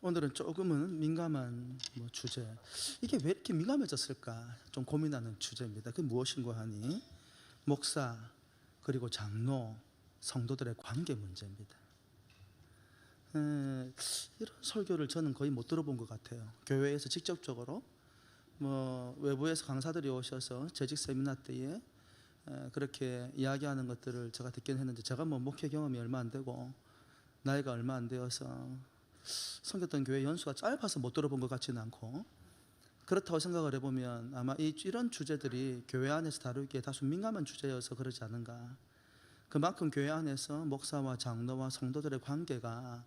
오늘은 조금은 민감한 주제, 이게 왜 이렇게 민감해졌을까 좀 고민하는 주제입니다. 그게 무엇인가 하니 목사 그리고 장로 성도들의 관계 문제입니다. 이런 설교를 저는 거의 못 들어본 것 같아요. 교회에서 직접적으로 외부에서 강사들이 오셔서 재직 세미나 때에 그렇게 이야기하는 것들을 제가 듣긴 했는데, 제가 목회 경험이 얼마 안 되고 나이가 얼마 안 되어서 섬겼던 교회 연수가 짧아서 못 들어본 것 같지는 않고, 그렇다고 생각을 해보면 아마 이런 주제들이 교회 안에서 다루기에 다소 민감한 주제여서 그러지 않은가. 그만큼 교회 안에서 목사와 장로와 성도들의 관계가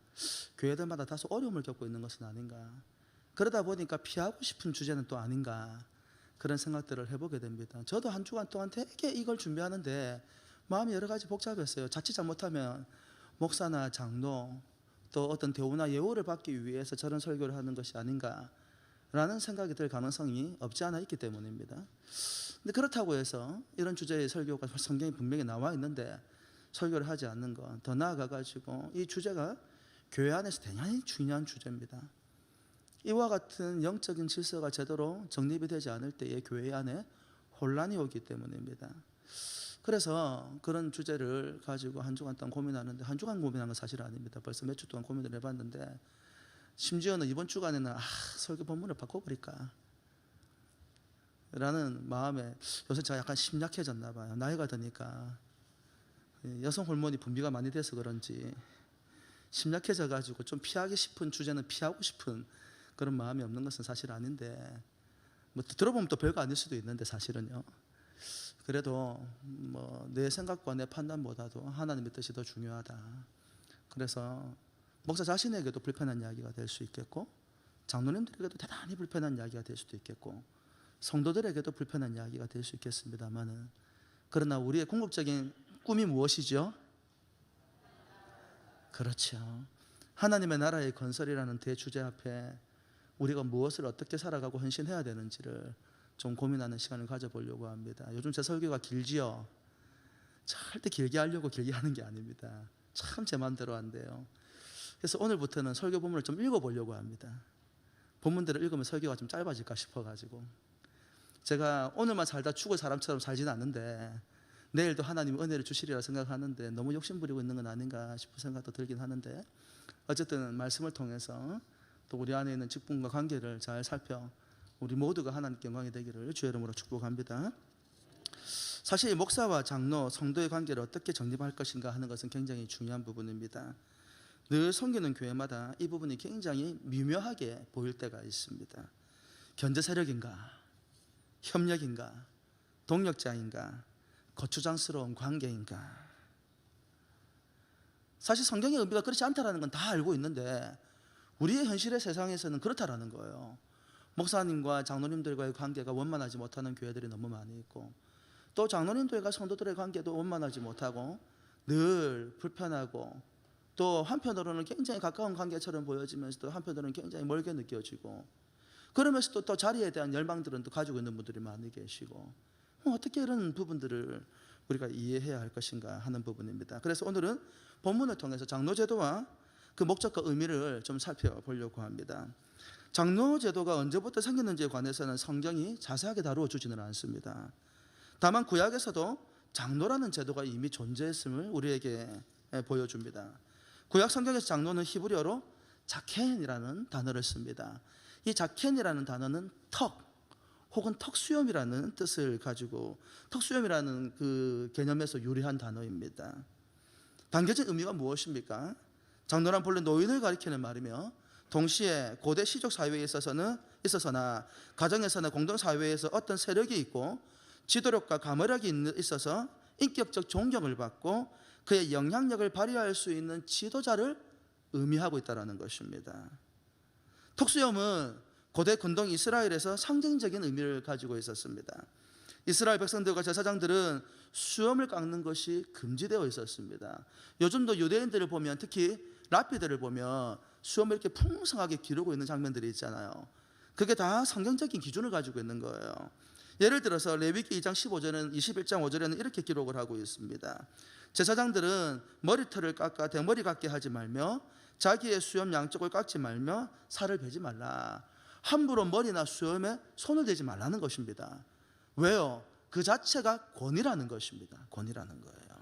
교회들마다 다소 어려움을 겪고 있는 것은 아닌가. 그러다 보니까 피하고 싶은 주제는 또 아닌가, 그런 생각들을 해보게 됩니다. 저도 한 주간 동안 되게 이걸 준비하는데 마음이 여러 가지 복잡했어요. 자칫 잘못하면 목사나 장로 또 어떤 대우나 예우를 받기 위해서 저런 설교를 하는 것이 아닌가라는 생각이 들 가능성이 없지 않아 있기 때문입니다. 근데 그렇다고 해서 이런 주제의 설교가 성경에 분명히 나와 있는데 설교를 하지 않는 것, 더 나아가가지고 이 주제가 교회 안에서 대단히 중요한 주제입니다. 이와 같은 영적인 질서가 제대로 정립이 되지 않을 때에 교회 안에 혼란이 오기 때문입니다. 그래서 그런 주제를 가지고 한 주간 동안 고민하는데, 한 주간 고민한 건 사실 아닙니다. 벌써 몇 주 동안 고민을 해봤는데, 심지어는 이번 주간에는 설교 본문을 바꿔버릴까 라는 마음에, 요새 제가 약간 심약해졌나 봐요. 나이가 드니까 여성 호르몬이 분비가 많이 돼서 그런지 심약해져 가지고 좀 피하기 싶은 주제는 피하고 싶은 그런 마음이 없는 것은 사실 아닌데, 들어보면 또 별거 아닐 수도 있는데 사실은요. 그래도 내 생각과 내 판단보다도 하나님의 뜻이 더 중요하다. 그래서 목사 자신에게도 불편한 이야기가 될 수 있겠고, 장로님들에게도 대단히 불편한 이야기가 될 수도 있겠고, 성도들에게도 불편한 이야기가 될 수 있겠습니다만은, 그러나 우리의 궁극적인 꿈이 무엇이죠? 그렇죠. 하나님의 나라의 건설이라는 대주제 앞에 우리가 무엇을 어떻게 살아가고 헌신해야 되는지를 좀 고민하는 시간을 가져보려고 합니다. 요즘 제 설교가 길지요? 절대 길게 하려고 길게 하는 게 아닙니다. 참 제 마음대로 안 돼요. 그래서 오늘부터는 설교 본문을 좀 읽어보려고 합니다. 본문들을 읽으면 설교가 좀 짧아질까 싶어가지고, 제가 오늘만 살다 죽을 사람처럼 살지는 않는데 내일도 하나님이 은혜를 주시리라 생각하는데 너무 욕심부리고 있는 건 아닌가 싶은 생각도 들긴 하는데, 어쨌든 말씀을 통해서 또 우리 안에 있는 직분과 관계를 잘 살펴 우리 모두가 하나님께 영광이 되기를 주의 이름으로 축복합니다. 사실 목사와 장로, 성도의 관계를 어떻게 정립할 것인가 하는 것은 굉장히 중요한 부분입니다. 늘 섬기는 교회마다 이 부분이 굉장히 미묘하게 보일 때가 있습니다. 견제 세력인가, 협력인가, 동력자인가, 거추장스러운 관계인가. 사실 성경의 의미가 그렇지 않다는 건 다 알고 있는데 우리의 현실의 세상에서는 그렇다라는 거예요. 목사님과 장로님들과의 관계가 원만하지 못하는 교회들이 너무 많이 있고, 또 장로님들과 성도들의 관계도 원만하지 못하고 늘 불편하고, 또 한편으로는 굉장히 가까운 관계처럼 보여지면서도 한편으로는 굉장히 멀게 느껴지고, 그러면서도 또 자리에 대한 열망들은 또 가지고 있는 분들이 많이 계시고, 어떻게 이런 부분들을 우리가 이해해야 할 것인가 하는 부분입니다. 그래서 오늘은 본문을 통해서 장로제도와 그 목적과 의미를 좀 살펴보려고 합니다. 장로제도가 언제부터 생겼는지에 관해서는 성경이 자세하게 다루어 주지는 않습니다. 다만 구약에서도 장로라는 제도가 이미 존재했음을 우리에게 보여줍니다. 구약 성경에서 장로는 히브리어로 자켄이라는 단어를 씁니다. 이 자켄이라는 단어는 턱 혹은 턱수염이라는 뜻을 가지고, 턱수염이라는 그 개념에서 유래한 단어입니다. 당겨진 의미가 무엇입니까? 장로란 본래 노인을 가리키는 말이며, 동시에 고대 시족 사회에 있어서나 가정에서나 공동사회에서 어떤 세력이 있고 지도력과 가머력이 있어서 인격적 존경을 받고 그의 영향력을 발휘할 수 있는 지도자를 의미하고 있다는 것입니다. 턱수염은 고대 근동 이스라엘에서 상징적인 의미를 가지고 있었습니다. 이스라엘 백성들과 제사장들은 수염을 깎는 것이 금지되어 있었습니다. 요즘도 유대인들을 보면, 특히 랍비들을 보면 수염을 이렇게 풍성하게 기르고 있는 장면들이 있잖아요. 그게 다 성경적인 기준을 가지고 있는 거예요. 예를 들어서 레위기 2장 15절은 21장 5절에는 이렇게 기록을 하고 있습니다. 제사장들은 머리털을 깎아 대머리 같게 하지 말며 자기의 수염 양쪽을 깎지 말며 살을 베지 말라. 함부로 머리나 수염에 손을 대지 말라는 것입니다. 왜요? 그 자체가 권위라는 것입니다. 권위라는 거예요.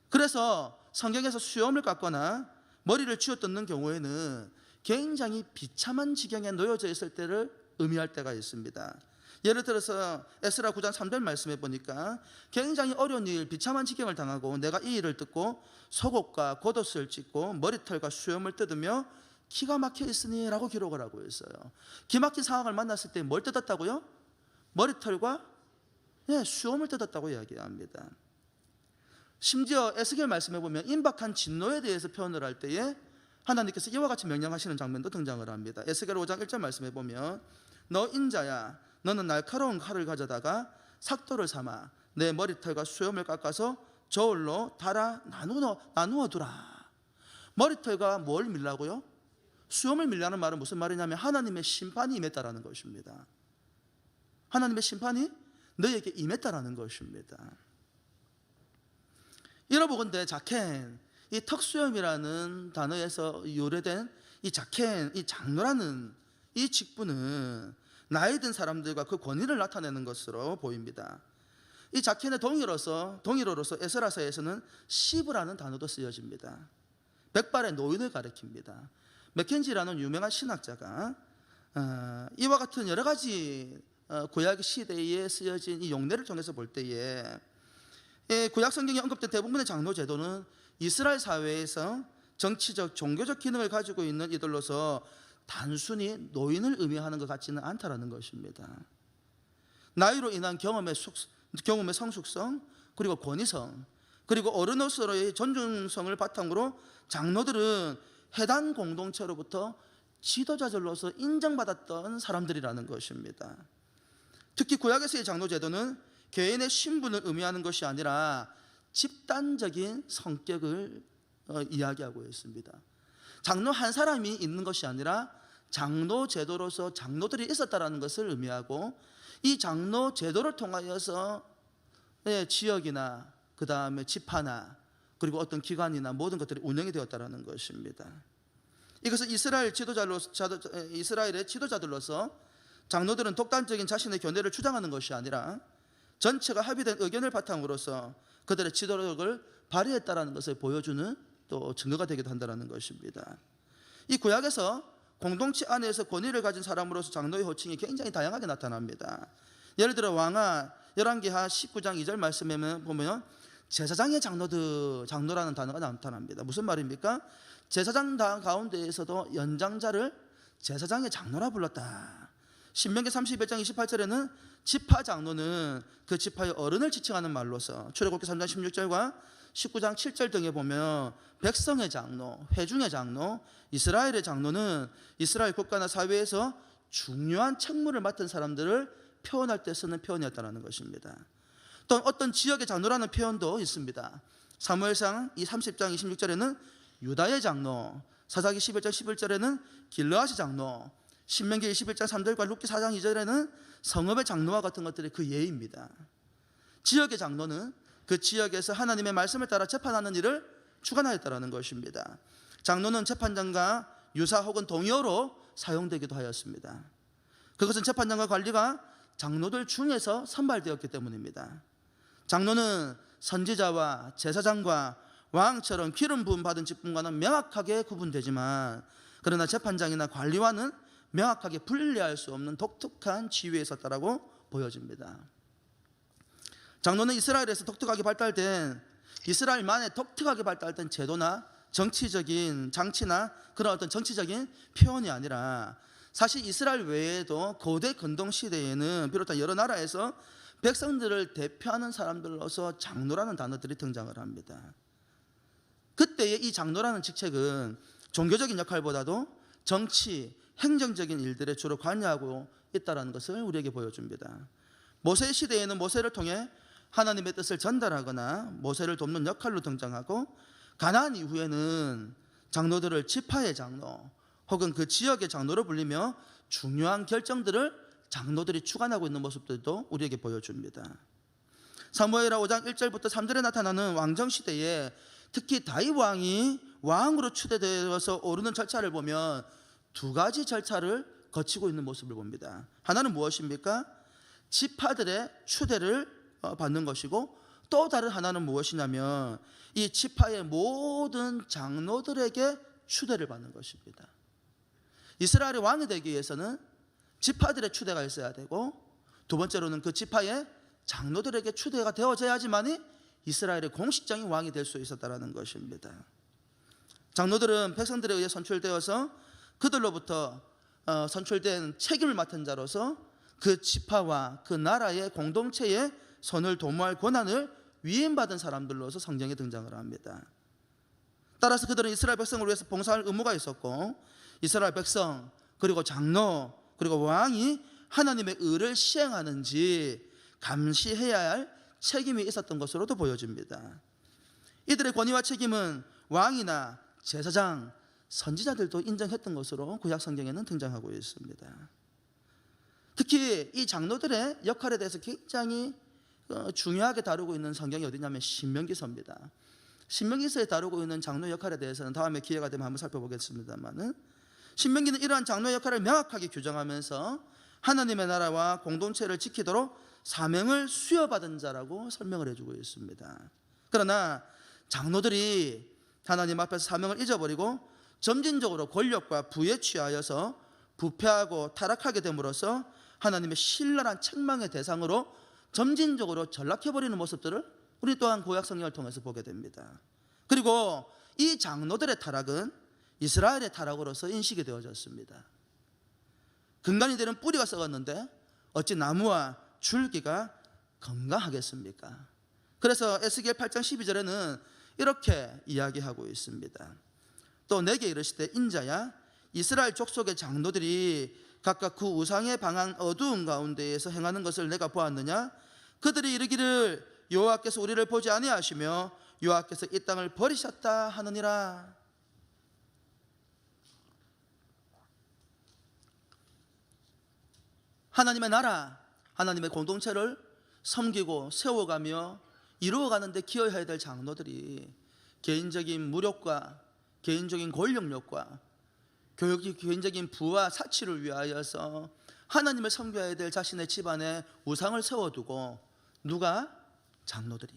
그래서 성경에서 수염을 깎거나 머리를 쥐어뜯는 경우에는 굉장히 비참한 지경에 놓여져 있을 때를 의미할 때가 있습니다. 예를 들어서 에스라 9장 3절 말씀해 보니까 굉장히 어려운 일, 비참한 지경을 당하고 내가 이 일을 듣고 속옷과 겉옷을 찢고 머리털과 수염을 뜯으며 기가 막혀 있으니 라고 기록을 하고 있어요. 기막힌 상황을 만났을 때 뭘 뜯었다고요? 머리털과 수염을 뜯었다고 이야기합니다. 심지어 에스겔 말씀해 보면 임박한 진노에 대해서 표현을 할 때에 하나님께서 이와 같이 명령하시는 장면도 등장을 합니다. 에스겔 5장 1절 말씀해 보면 너 인자야, 너는 날카로운 칼을 가져다가 삭도를 삼아 내 머리털과 수염을 깎아서 저울로 달아 나누어 두라. 머리털과 뭘 밀라고요? 수염을 밀라는 말은 무슨 말이냐면 하나님의 심판이 임했다라는 것입니다. 하나님의 심판이 너에게 임했다라는 것입니다. 여러분들 자켄, 이 턱수염이라는 단어에서 유래된 이 자켄, 이 장로라는 이 직분은 나이 든 사람들과 그 권위를 나타내는 것으로 보입니다. 이 자켄의 동일어로서 에스라서에서는 시브라는 단어도 쓰여집니다. 백발의 노인을 가리킵니다. 맥켄지라는 유명한 신학자가 이와 같은 여러 가지 구약 시대에 쓰여진 이 용례를 통해서 볼 때에 구약 성경에 언급된 대부분의 장로 제도는 이스라엘 사회에서 정치적, 종교적 기능을 가지고 있는 이들로서 단순히 노인을 의미하는 것 같지는 않다라는 것입니다. 나이로 인한 경험의 성숙성, 그리고 권위성, 그리고 어른으로서의 존중성을 바탕으로 장로들은 해당 공동체로부터 지도자들로서 인정받았던 사람들이라는 것입니다. 특히 구약에서의 장로 제도는 개인의 신분을 의미하는 것이 아니라 집단적인 성격을 이야기하고 있습니다. 장로 한 사람이 있는 것이 아니라 장로 제도로서 장로들이 있었다라는 것을 의미하고 이 장로 제도를 통하여서 지역이나 그 다음에 지파나 그리고 어떤 기관이나 모든 것들이 운영이 되었다라는 것입니다. 이것은 이스라엘의 지도자들로서 장로들은 독단적인 자신의 견해를 주장하는 것이 아니라 전체가 합의된 의견을 바탕으로서 그들의 지도력을 발휘했다라는 것을 보여주는 또 증거가 되기도 한다는 것입니다. 이 구약에서 공동체 안에서 권위를 가진 사람으로서 장로의 호칭이 굉장히 다양하게 나타납니다. 예를 들어 왕하 열왕기하 19장 2절 말씀에 보면 제사장의 장로라는 단어가 나타납니다. 무슨 말입니까? 제사장 가운데에서도 연장자를 제사장의 장로라 불렀다. 신명기 31장 28절에는 지파 장로는 그 지파의 어른을 지칭하는 말로서 출애굽기 3장 16절과 19장 7절 등에 보면 백성의 장로, 회중의 장로, 이스라엘의 장로는 이스라엘 국가나 사회에서 중요한 책무를 맡은 사람들을 표현할 때 쓰는 표현이었다는 것입니다. 또 어떤 지역의 장로라는 표현도 있습니다. 사무엘상 30장 26절에는 유다의 장로, 사사기 11장 11절에는 길르앗의 장로, 신명기 21장 3절과 룻기 4장 2절에는 성읍의 장로와 같은 것들이 그 예입니다. 지역의 장로는 그 지역에서 하나님의 말씀을 따라 재판하는 일을 주관하였다는 것입니다. 장로는 재판장과 유사 혹은 동의어로 사용되기도 하였습니다. 그것은 재판장과 관리가 장로들 중에서 선발되었기 때문입니다. 장로는 선지자와 제사장과 왕처럼 기름 부음 받은 직분과는 명확하게 구분되지만 그러나 재판장이나 관리와는 명확하게 분리할 수 없는 독특한 지위에 있었다라고 보여집니다. 장로는 이스라엘에서 이스라엘만의 독특하게 발달된 제도나 정치적인 장치나 그런 어떤 정치적인 표현이 아니라 사실 이스라엘 외에도 고대 근동 시대에는 비롯한 여러 나라에서 백성들을 대표하는 사람들로서 장로라는 단어들이 등장을 합니다. 그때의 이 장로라는 직책은 종교적인 역할보다도 정치, 행정적인 일들에 주로 관여하고 있다는 것을 우리에게 보여줍니다. 모세 시대에는 모세를 통해 하나님의 뜻을 전달하거나 모세를 돕는 역할로 등장하고 가나안 이후에는 장로들을 지파의 장로 혹은 그 지역의 장로로 불리며 중요한 결정들을 장로들이 주관하고 있는 모습들도 우리에게 보여줍니다. 사무엘하 5장 1절부터 3절에 나타나는 왕정시대에 특히 다윗 왕이 왕으로 추대되어서 오르는 절차를 보면 두 가지 절차를 거치고 있는 모습을 봅니다. 하나는 무엇입니까? 지파들의 추대를 받는 것이고, 또 다른 하나는 무엇이냐면 이 지파의 모든 장로들에게 추대를 받는 것입니다. 이스라엘의 왕이 되기 위해서는 지파들의 추대가 있어야 되고, 두 번째로는 그 지파의 장로들에게 추대가 되어져야지만이 이스라엘의 공식적인 왕이 될 수 있었다는 것입니다. 장로들은 백성들에 의해 선출되어서 그들로부터 선출된 책임을 맡은 자로서 그 지파와 그 나라의 공동체의 선을 도모할 권한을 위임받은 사람들로서 성경에 등장을 합니다. 따라서 그들은 이스라엘 백성을 위해서 봉사할 의무가 있었고, 이스라엘 백성 그리고 장로 그리고 왕이 하나님의 의를 시행하는지 감시해야 할 책임이 있었던 것으로도 보여집니다. 이들의 권위와 책임은 왕이나 제사장, 선지자들도 인정했던 것으로 구약 성경에는 등장하고 있습니다. 특히 이 장로들의 역할에 대해서 굉장히 중요하게 다루고 있는 성경이 어디냐면 신명기서입니다. 신명기서에 다루고 있는 장로 역할에 대해서는 다음에 기회가 되면 한번 살펴보겠습니다만은, 신명기는 이러한 장로 역할을 명확하게 규정하면서 하나님의 나라와 공동체를 지키도록 사명을 수여받은 자라고 설명을 해주고 있습니다. 그러나 장로들이 하나님 앞에서 사명을 잊어버리고 점진적으로 권력과 부에 취하여서 부패하고 타락하게 됨으로써 하나님의 신랄한 책망의 대상으로 점진적으로 전락해버리는 모습들을 우리 또한 구약 성경을 통해서 보게 됩니다. 그리고 이 장로들의 타락은 이스라엘의 타락으로서 인식이 되어졌습니다. 근간이 되는 뿌리가 썩었는데 어찌 나무와 줄기가 건강하겠습니까? 그래서 에스겔 8장 12절에는 이렇게 이야기하고 있습니다. 또 내게 이르시되 인자야, 이스라엘 족속의 장로들이 각각 그 우상에 방한 어두운 가운데에서 행하는 것을 내가 보았느냐? 그들이 이르기를 여호와께서 우리를 보지 아니하시며 여호와께서 이 땅을 버리셨다 하느니라. 하나님의 나라, 하나님의 공동체를 섬기고 세워가며 이루어가는데 기여해야 될 장로들이 개인적인 무력과 개인적인 권력욕과 개인적인 부와 사치를 위하여서 하나님을 섬겨야 될 자신의 집안에 우상을 세워두고, 누가? 장로들이.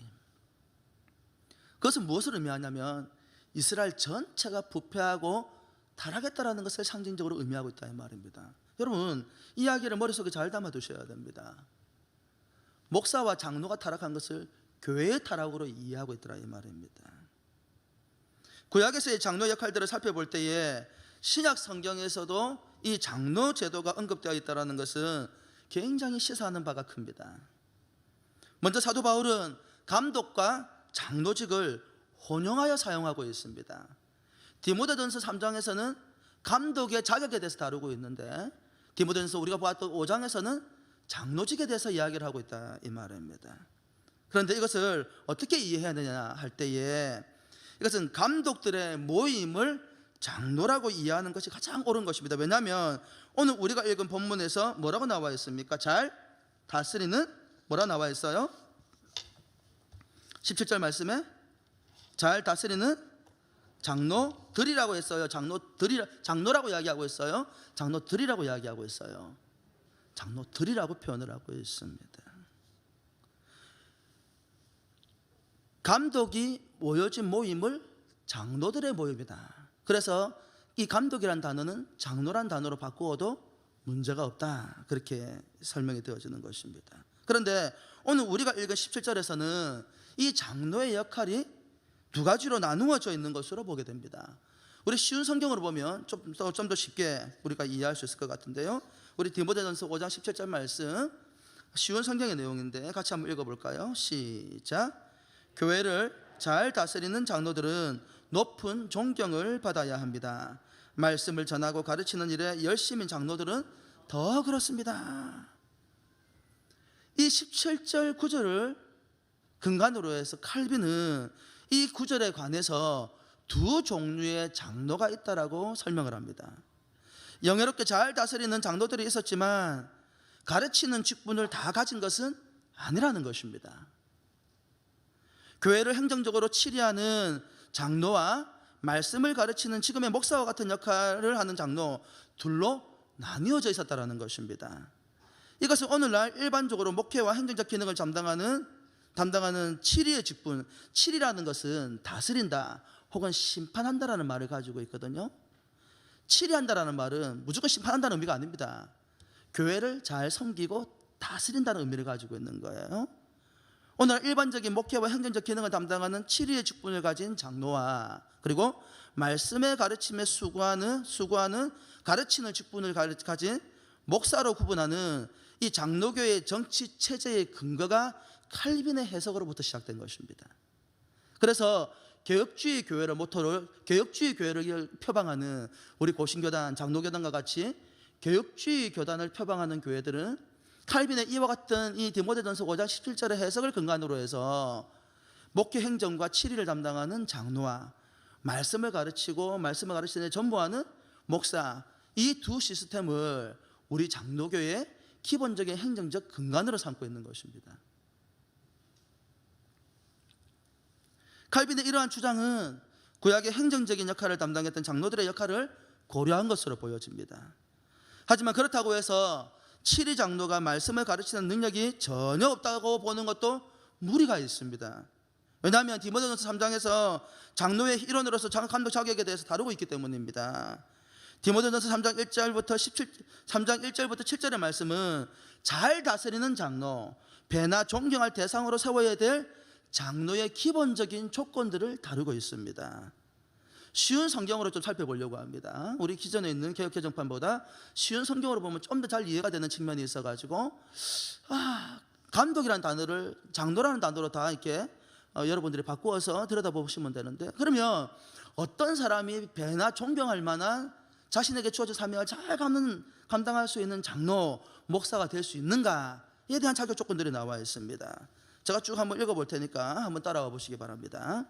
그것은 무엇을 의미하냐면 이스라엘 전체가 부패하고 타락했다라는 것을 상징적으로 의미하고 있다 이 말입니다. 여러분, 이 이야기를 머릿속에 잘 담아두셔야 됩니다. 목사와 장로가 타락한 것을 교회의 타락으로 이해하고 있더라 이 말입니다. 구약에서의 장로 역할들을 살펴볼 때에 신약 성경에서도 이 장로 제도가 언급되어 있다는 것은 굉장히 시사하는 바가 큽니다. 먼저 사도 바울은 감독과 장로직을 혼용하여 사용하고 있습니다. 디모데전서 3장에서는 감독의 자격에 대해서 다루고 있는데, 디모데전서 우리가 보았던 5장에서는 장로직에 대해서 이야기를 하고 있다 이 말입니다. 그런데 이것을 어떻게 이해해야 되냐 할 때에, 이것은 감독들의 모임을 장로라고 이해하는 것이 가장 옳은 것입니다. 왜냐하면 오늘 우리가 읽은 본문에서 뭐라고 나와 있습니까? 잘 다스리는, 뭐라 나와 있어요? 17절 말씀에 잘 다스리는 장로들이라고 했어요. 장로라고 이야기하고 있어요. 장로들이라고 이야기하고 있어요. 장로들이라고 표현을 하고 있습니다. 감독이 모여진 모임을 장로들의 모임이다. 그래서 이 감독이란 단어는 장로란 단어로 바꾸어도 문제가 없다, 그렇게 설명이 되어지는 것입니다. 그런데 오늘 우리가 읽은 17절에서는 이 장로의 역할이 두 가지로 나누어져 있는 것으로 보게 됩니다. 우리 쉬운 성경으로 보면 좀 더 쉽게 우리가 이해할 수 있을 것 같은데요, 우리 디모데전서 5장 17절 말씀, 쉬운 성경의 내용인데 같이 한번 읽어볼까요? 시작. 교회를 잘 다스리는 장로들은 높은 존경을 받아야 합니다. 말씀을 전하고 가르치는 일에 열심인 장로들은 더 그렇습니다. 이 17절 구절을 근간으로 해서 칼빈은 이 구절에 관해서 두 종류의 장로가 있다라고 설명을 합니다. 영예롭게 잘 다스리는 장로들이 있었지만 가르치는 직분을 다 가진 것은 아니라는 것입니다. 교회를 행정적으로 치리하는 장로와 말씀을 가르치는 지금의 목사와 같은 역할을 하는 장로 둘로 나뉘어져 있었다라는 것입니다. 이것은 오늘날 일반적으로 목회와 행정적 기능을 담당하는 7위의 직분, 7이라는 것은 다스린다 혹은 심판한다라는 말을 가지고 있거든요. 7위한다라는 말은 무조건 심판한다는 의미가 아닙니다. 교회를 잘 섬기고 다스린다는 의미를 가지고 있는 거예요. 오늘 일반적인 목회와 행정적 기능을 담당하는 7위의 직분을 가진 장로와 그리고 말씀의 가르침에 수고하는 가르치는 직분을 가진 목사로 구분하는 이 장로교의 정치 체제의 근거가 칼빈의 해석으로부터 시작된 것입니다. 그래서 개혁주의 교회를 모토를 개혁주의 교회를 표방하는 우리 고신교단, 장로교단과 같이 개혁주의 교단을 표방하는 교회들은 칼빈의 이와 같은 이 디모데전서 5장 17절의 해석을 근간으로 해서 목회 행정과 7위를 담당하는 장로와 말씀을 가르치고 말씀을 가르치는 데 전무하는 목사, 이 두 시스템을 우리 장로교의 기본적인 행정적 근간으로 삼고 있는 것입니다. 칼빈의 이러한 주장은 구약의 행정적인 역할을 담당했던 장로들의 역할을 고려한 것으로 보여집니다. 하지만 그렇다고 해서 7위 장로가 말씀을 가르치는 능력이 전혀 없다고 보는 것도 무리가 있습니다. 왜냐하면 디모데전서 3장에서 장로의 일원으로서 감독 자격에 대해서 다루고 있기 때문입니다. 디모데전서 3장 1절부터 7절의 말씀은 잘 다스리는 장로, 배나 존경할 대상으로 세워야 될 장로의 기본적인 조건들을 다루고 있습니다. 쉬운 성경으로 좀 살펴보려고 합니다. 우리 기존에 있는 개혁개정판보다 쉬운 성경으로 보면 좀 더 잘 이해가 되는 측면이 있어가지고 감독이라는 단어를 장로라는 단어로 다 이렇게 여러분들이 바꾸어서 들여다보시면 되는데, 그러면 어떤 사람이 배나 존경할 만한 자신에게 주어진 사명을 잘 감당할 수 있는 장로, 목사가 될 수 있는가에 대한 자격 조건들이 나와 있습니다. 제가 쭉 한번 읽어볼 테니까 한번 따라와 보시기 바랍니다.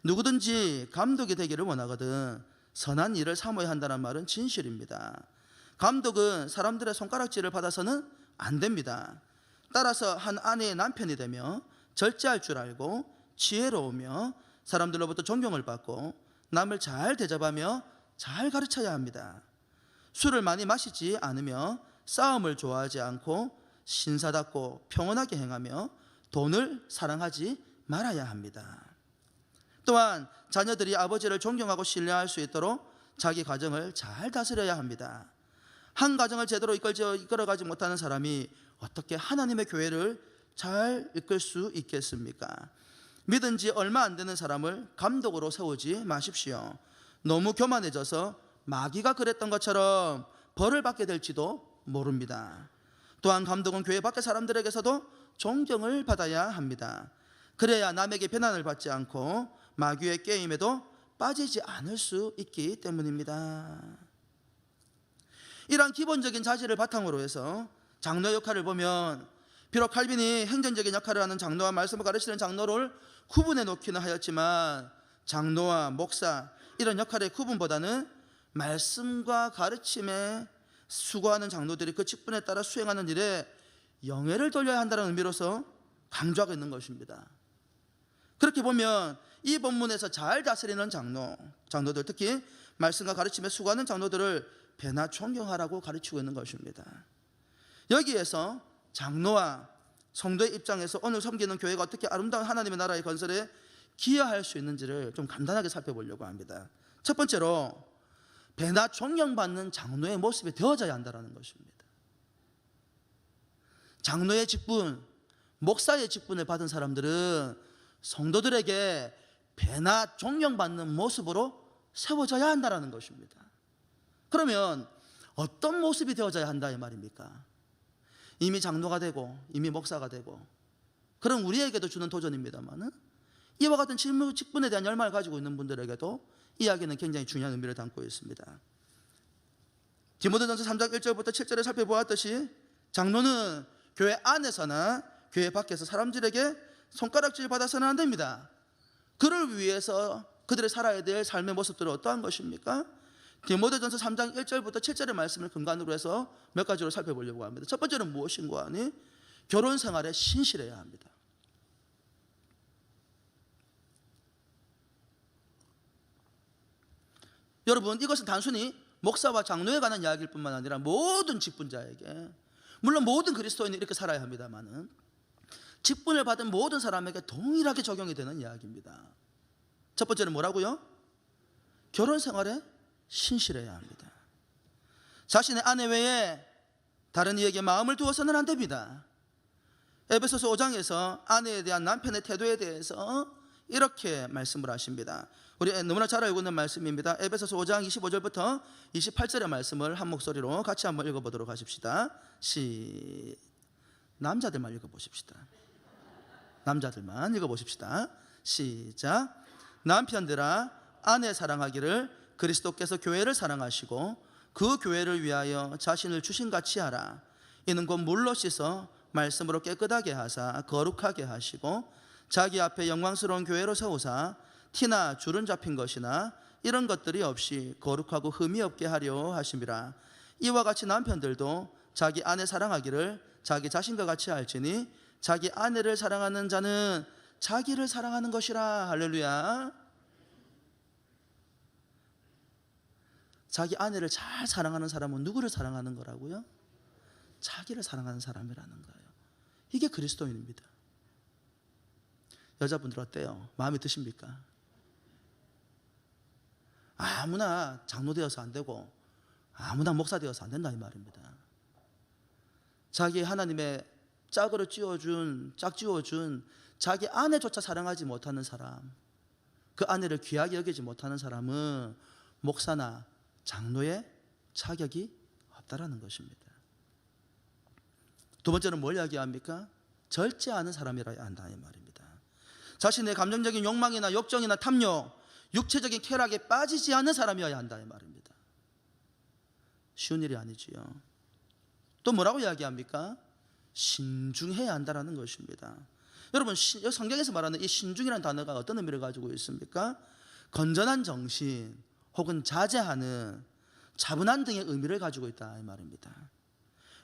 누구든지 감독이 되기를 원하거든 선한 일을 사모해야 한다는 말은 진실입니다. 감독은 사람들의 손가락질을 받아서는 안 됩니다. 따라서 한 아내의 남편이 되며 절제할 줄 알고 지혜로우며 사람들로부터 존경을 받고 남을 잘 대접하며 잘 가르쳐야 합니다. 술을 많이 마시지 않으며 싸움을 좋아하지 않고 신사답고 평온하게 행하며 돈을 사랑하지 말아야 합니다. 또한 자녀들이 아버지를 존경하고 신뢰할 수 있도록 자기 가정을 잘 다스려야 합니다. 한 가정을 제대로 이끌어가지 못하는 사람이 어떻게 하나님의 교회를 잘 이끌 수 있겠습니까? 믿은 지 얼마 안 되는 사람을 감독으로 세우지 마십시오. 너무 교만해져서 마귀가 그랬던 것처럼 벌을 받게 될지도 모릅니다. 또한 감독은 교회 밖의 사람들에게서도 존경을 받아야 합니다. 그래야 남에게 비난을 받지 않고 마귀의 게임에도 빠지지 않을 수 있기 때문입니다. 이러한 기본적인 자질을 바탕으로 해서 장로 역할을 보면 비록 칼빈이 행정적인 역할을 하는 장로와 말씀을 가르치는 장로를 구분해 놓기는 하였지만 장로와 목사 이런 역할의 구분보다는 말씀과 가르침에 수고하는 장로들이 그 직분에 따라 수행하는 일에 영예를 돌려야 한다는 의미로서 강조하고 있는 것입니다. 그렇게 보면 이 본문에서 잘 다스리는 장로들, 특히 말씀과 가르침에 수고하는 장로들을 배나 존경하라고 가르치고 있는 것입니다. 여기에서 장로와 성도의 입장에서 오늘 섬기는 교회가 어떻게 아름다운 하나님의 나라의 건설에 기여할 수 있는지를 좀 간단하게 살펴보려고 합니다. 첫 번째로 배나 존경받는 장로의 모습이 되어져야 한다는 것입니다. 장로의 직분, 목사의 직분을 받은 사람들은 성도들에게 배나 존경받는 모습으로 세워져야 한다는 것입니다. 그러면 어떤 모습이 되어져야 한다 이 말입니까? 이미 장로가 되고 이미 목사가 되고 그런 우리에게도 주는 도전입니다만 이와 같은 직분에 대한 열망을 가지고 있는 분들에게도 이야기는 굉장히 중요한 의미를 담고 있습니다. 디모데전서 3장 1절부터 7절에 살펴보았듯이 장로는 교회 안에서나 교회 밖에서 사람들에게 손가락질 받아서는 안 됩니다. 그를 위해서 그들이 살아야 될 삶의 모습들은 어떠한 것입니까? 디모데전서 3장 1절부터 7절의 말씀을 근간으로 해서 몇 가지로 살펴보려고 합니다. 첫 번째는 무엇인가 하니 결혼 생활에 신실해야 합니다. 여러분, 이것은 단순히 목사와 장로에 관한 이야기일 뿐만 아니라 모든 직분자에게, 물론 모든 그리스도인이 이렇게 살아야 합니다만은 직분을 받은 모든 사람에게 동일하게 적용이 되는 이야기입니다. 첫 번째는 뭐라고요? 결혼 생활에 신실해야 합니다. 자신의 아내 외에 다른 이에게 마음을 두어서는 안 됩니다. 에베소서 5장에서 아내에 대한 남편의 태도에 대해서 이렇게 말씀을 하십니다. 우리 너무나 잘 알고 있는 말씀입니다. 에베소서 5장 25절부터 28절의 말씀을 한 목소리로 같이 한번 읽어보도록 하십시다. 남자들만 읽어보십시다. 남자들만 읽어보십시다. 시작. 남편들아, 아내 사랑하기를 그리스도께서 교회를 사랑하시고 그 교회를 위하여 자신을 주신같이 하라. 이는 곧 물로 씻어 말씀으로 깨끗하게 하사 거룩하게 하시고 자기 앞에 영광스러운 교회로 세우사 티나 주름 잡힌 것이나 이런 것들이 없이 거룩하고 흠이 없게 하려 하심이라. 이와 같이 남편들도 자기 아내 사랑하기를 자기 자신과 같이 알지니 자기 아내를 사랑하는 자는 자기를 사랑하는 것이라. 할렐루야. 자기 아내를 잘 사랑하는 사람은 누구를 사랑하는 거라고요? 자기를 사랑하는 사람이라는 거예요. 이게 그리스도인입니다. 여자분들 어때요? 마음에 드십니까? 아무나 장로 되어서 안 되고 아무나 목사 되어서 안 된다 이 말입니다. 자기 하나님의 짝으로 짝지어준 자기 아내조차 사랑하지 못하는 사람, 그 아내를 귀하게 여기지 못하는 사람은 목사나 장로의 자격이 없다라는 것입니다. 두 번째는 뭘 이야기합니까? 절제하는 사람이라야 한다 이 말입니다. 자신의 감정적인 욕망이나 욕정이나 탐욕, 육체적인 쾌락에 빠지지 않는 사람이어야 한다 이 말입니다. 쉬운 일이 아니지요. 또 뭐라고 이야기합니까? 신중해야 한다라는 것입니다. 여러분, 성경에서 말하는 이 신중이라는 단어가 어떤 의미를 가지고 있습니까? 건전한 정신 혹은 자제하는, 차분한 등의 의미를 가지고 있다 이 말입니다.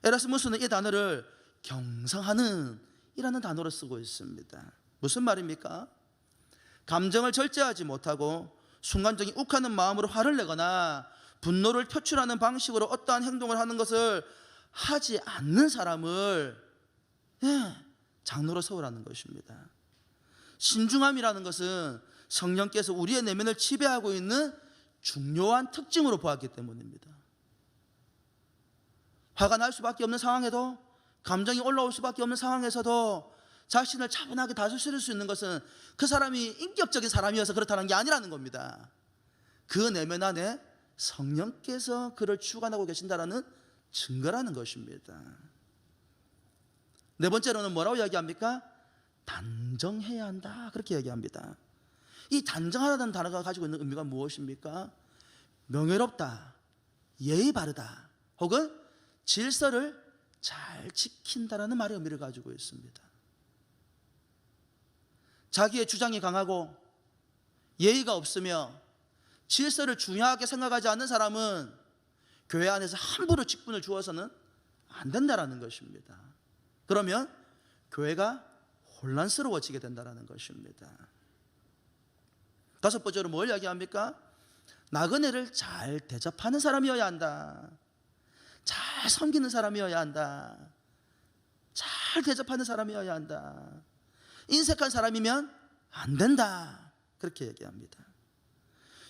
에라스무스는 이 단어를 경성하는 이라는 단어로 쓰고 있습니다. 무슨 말입니까? 감정을 절제하지 못하고 순간적인 욱하는 마음으로 화를 내거나 분노를 표출하는 방식으로 어떠한 행동을 하는 것을 하지 않는 사람을 장로로 세우라는 것입니다. 신중함이라는 것은 성령께서 우리의 내면을 지배하고 있는 중요한 특징으로 보았기 때문입니다. 화가 날 수밖에 없는 상황에도, 감정이 올라올 수밖에 없는 상황에서도 자신을 차분하게 다스릴 수 있는 것은 그 사람이 인격적인 사람이어서 그렇다는 게 아니라는 겁니다. 그 내면 안에 성령께서 그를 주관하고 계신다라는 증거라는 것입니다. 네 번째로는 뭐라고 이야기합니까? 단정해야 한다, 그렇게 이야기합니다. 이 단정하다는 단어가 가지고 있는 의미가 무엇입니까? 명예롭다, 예의 바르다, 혹은 질서를 잘 지킨다라는 말의 의미를 가지고 있습니다. 자기의 주장이 강하고 예의가 없으며 질서를 중요하게 생각하지 않는 사람은 교회 안에서 함부로 직분을 주어서는 안 된다라는 것입니다. 그러면 교회가 혼란스러워지게 된다는 것입니다. 다섯 번째로 뭘 이야기합니까? 나그네를 잘 대접하는 사람이어야 한다. 잘 섬기는 사람이어야 한다. 잘 대접하는 사람이어야 한다. 인색한 사람이면 안 된다, 그렇게 얘기합니다.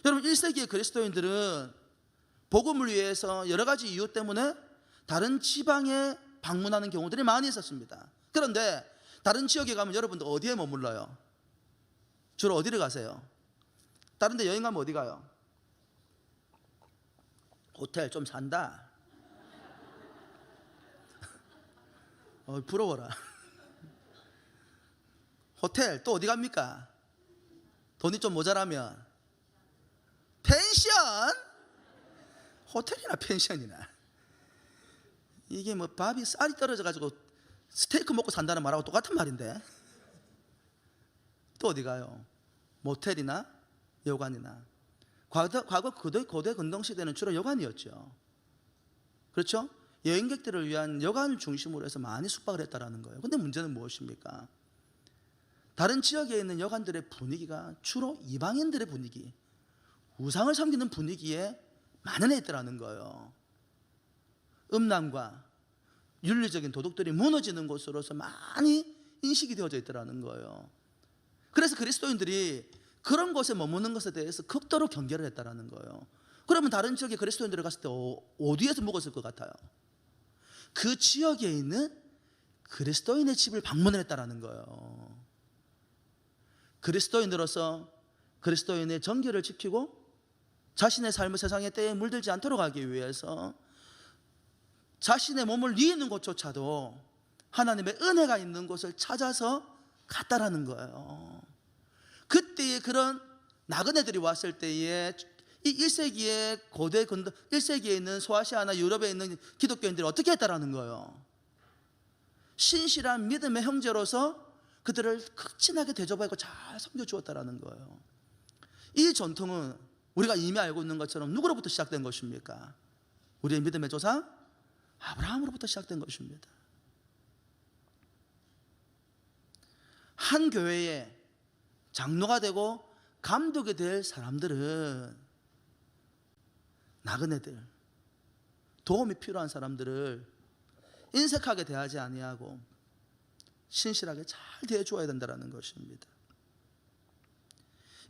여러분, 1세기의 그리스도인들은 복음을 위해서 여러 가지 이유 때문에 다른 지방에 방문하는 경우들이 많이 있었습니다. 그런데 다른 지역에 가면 여러분들 어디에 머물러요? 주로 어디를 가세요? 다른 데 여행 가면 어디 가요? 호텔. 좀 산다. 부러워라. 호텔. 또 어디 갑니까? 돈이 좀 모자라면 펜션. 호텔이나 펜션이나, 이게 뭐 밥이 쌀이 떨어져 가지고 스테이크 먹고 산다는 말하고 똑같은 말인데. 또 어디 가요? 모텔이나 여관이나. 과거 고대 근동시대는 주로 여관이었죠. 그렇죠? 여행객들을 위한 여관을 중심으로 해서 많이 숙박을 했다라는 거예요. 근데 문제는 무엇입니까? 다른 지역에 있는 여관들의 분위기가 주로 이방인들의 분위기, 우상을 섬기는 분위기에 만연해 있더라는 거예요. 음란과 윤리적인 도덕들이 무너지는 곳으로서 많이 인식이 되어져 있더라는 거예요. 그래서 그리스도인들이 그런 곳에 머무는 것에 대해서 극도로 경계를 했다라는 거예요. 그러면 다른 지역에 그리스도인들이 갔을 때 어디에서 묵었을 것 같아요? 그 지역에 있는 그리스도인의 집을 방문을 했다라는 거예요. 그리스도인으로서 그리스도인의 정결을 지키고 자신의 삶을 세상의 때에 물들지 않도록 하기 위해서 자신의 몸을 누이는 곳조차도 하나님의 은혜가 있는 곳을 찾아서 갔다라는 거예요. 그때의 그런 나그네들이 왔을 때에 이 1세기의 고대 근동 1세기에 있는 소아시아나 유럽에 있는 기독교인들이 어떻게 했다라는 거예요? 신실한 믿음의 형제로서 그들을 극진하게 대접하고 잘 섬겨주었다라는 거예요. 이 전통은 우리가 이미 알고 있는 것처럼 누구로부터 시작된 것입니까? 우리의 믿음의 조상 아브라함으로부터 시작된 것입니다. 한 교회에 장로가 되고 감독이 될 사람들은 나그네들, 도움이 필요한 사람들을 인색하게 대하지 아니하고 신실하게 잘 대해주어야 된다는 것입니다.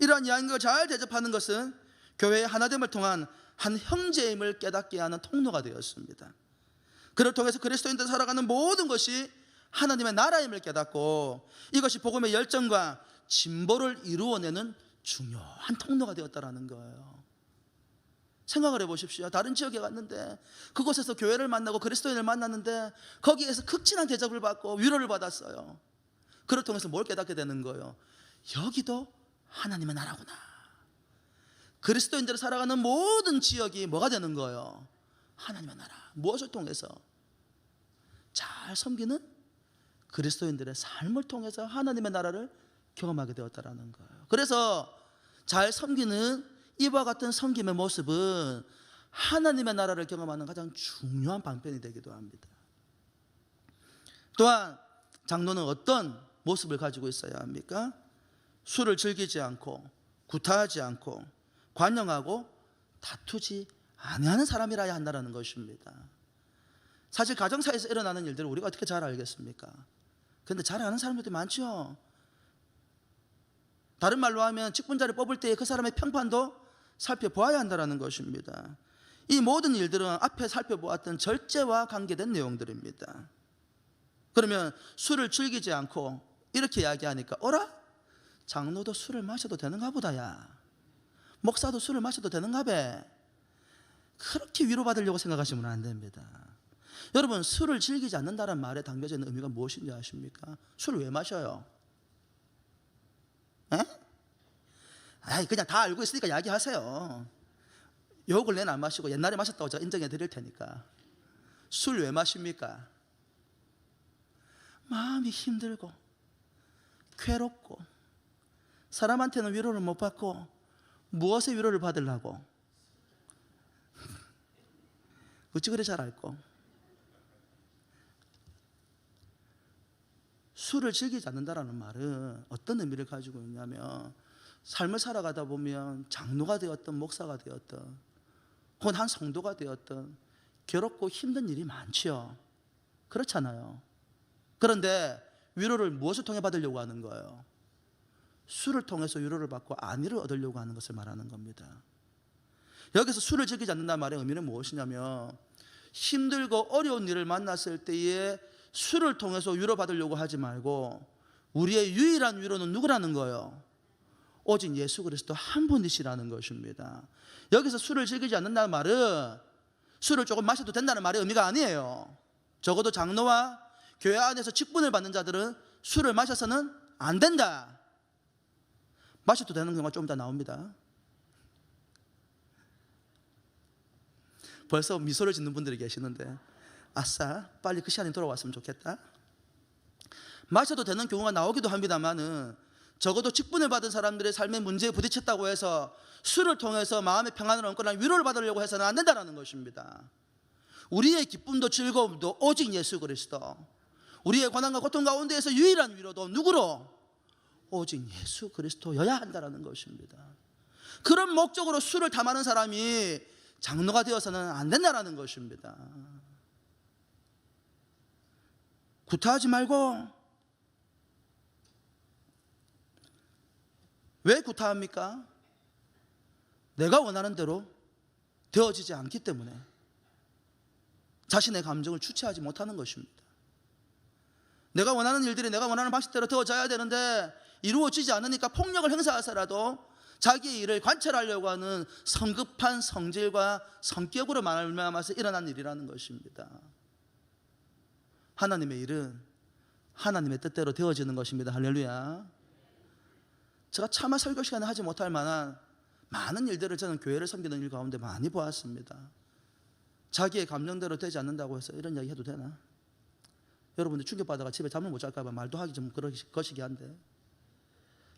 이러한 양육을 잘 대접하는 것은 교회의 하나됨을 통한 한 형제임을 깨닫게 하는 통로가 되었습니다. 그를 통해서 그리스도인들 살아가는 모든 것이 하나님의 나라임을 깨닫고 이것이 복음의 열정과 진보를 이루어내는 중요한 통로가 되었다는 거예요. 생각을 해보십시오. 다른 지역에 갔는데 그곳에서 교회를 만나고 그리스도인을 만났는데 거기에서 극진한 대접을 받고 위로를 받았어요. 그를 통해서 뭘 깨닫게 되는 거예요? 여기도 하나님의 나라구나. 그리스도인들을 살아가는 모든 지역이 뭐가 되는 거예요? 하나님의 나라. 무엇을 통해서? 잘 섬기는 그리스도인들의 삶을 통해서 하나님의 나라를 경험하게 되었다는 거예요. 그래서 잘 섬기는 이와 같은 섬김의 모습은 하나님의 나라를 경험하는 가장 중요한 방편이 되기도 합니다. 또한 장로는 어떤 모습을 가지고 있어야 합니까? 술을 즐기지 않고 구타하지 않고 관용하고 다투지 아니하는 사람이라야 한다는 것입니다. 사실 가정사에서 일어나는 일들을 우리가 어떻게 잘 알겠습니까? 그런데 잘 아는 사람들이 많죠. 다른 말로 하면 직분자를 뽑을 때 그 사람의 평판도 살펴보아야 한다는 것입니다. 이 모든 일들은 앞에 살펴보았던 절제와 관계된 내용들입니다. 그러면 술을 즐기지 않고 이렇게 이야기하니까 어라? 장로도 술을 마셔도 되는가 보다야. 목사도 술을 마셔도 되는가 배. 그렇게 위로받으려고 생각하시면 안 됩니다. 여러분, 술을 즐기지 않는다는 말에 담겨져 있는 의미가 무엇인지 아십니까? 술을 왜 마셔요? 에? 아이, 그냥 다 알고 있으니까 이야기하세요. 요 근래는 안 마시고 옛날에 마셨다고 제가 인정해 드릴 테니까. 술 왜 마십니까? 마음이 힘들고 괴롭고 사람한테는 위로를 못 받고 무엇에 위로를 받으려고? 어찌 그래 잘 알고? 술을 즐기지 않는다라는 말은 어떤 의미를 가지고 있냐면 삶을 살아가다 보면 장로가 되었든 목사가 되었든 혹은 한 성도가 되었든 괴롭고 힘든 일이 많지요. 그렇잖아요. 그런데 위로를 무엇을 통해 받으려고 하는 거예요? 술을 통해서 위로를 받고 안위를 얻으려고 하는 것을 말하는 겁니다. 여기서 술을 즐기지 않는다는 말의 의미는 무엇이냐면 힘들고 어려운 일을 만났을 때에 술을 통해서 위로받으려고 하지 말고 우리의 유일한 위로는 누구라는 거예요? 오직 예수 그리스도 한 분이시라는 것입니다. 여기서 술을 즐기지 않는다는 말은 술을 조금 마셔도 된다는 말의 의미가 아니에요. 적어도 장로와 교회 안에서 직분을 받는 자들은 술을 마셔서는 안 된다. 마셔도 되는 경우가 좀 더 나옵니다. 벌써 미소를 짓는 분들이 계시는데 아싸 빨리 그 시간이 돌아왔으면 좋겠다. 마셔도 되는 경우가 나오기도 합니다만은 적어도 직분을 받은 사람들의 삶의 문제에 부딪혔다고 해서 술을 통해서 마음의 평안을 얻거나 위로를 받으려고 해서는 안 된다는 것입니다. 우리의 기쁨도 즐거움도 오직 예수 그리스도, 우리의 고난과 고통 가운데에서 유일한 위로도 누구로? 오직 예수 그리스도여야 한다는 것입니다. 그런 목적으로 술을 탐하는 사람이 장로가 되어서는 안 된다는 것입니다. 구타하지 말고. 왜 구타합니까? 내가 원하는 대로 되어지지 않기 때문에 자신의 감정을 주체하지 못하는 것입니다. 내가 원하는 일들이 내가 원하는 방식대로 되어져야 되는데 이루어지지 않으니까 폭력을 행사해서라도 자기의 일을 관철하려고 하는 성급한 성질과 성격으로 말미암아서 일어난 일이라는 것입니다. 하나님의 일은 하나님의 뜻대로 되어지는 것입니다. 할렐루야. 제가 차마 설교 시간에 하지 못할 만한 많은 일들을 저는 교회를 섬기는 일 가운데 많이 보았습니다. 자기의 감정대로 되지 않는다고 해서 이런 이야기 해도 되나? 여러분들 충격받아가 집에 잠을 못 잘까 봐 말도 하기 좀 거시기 한데,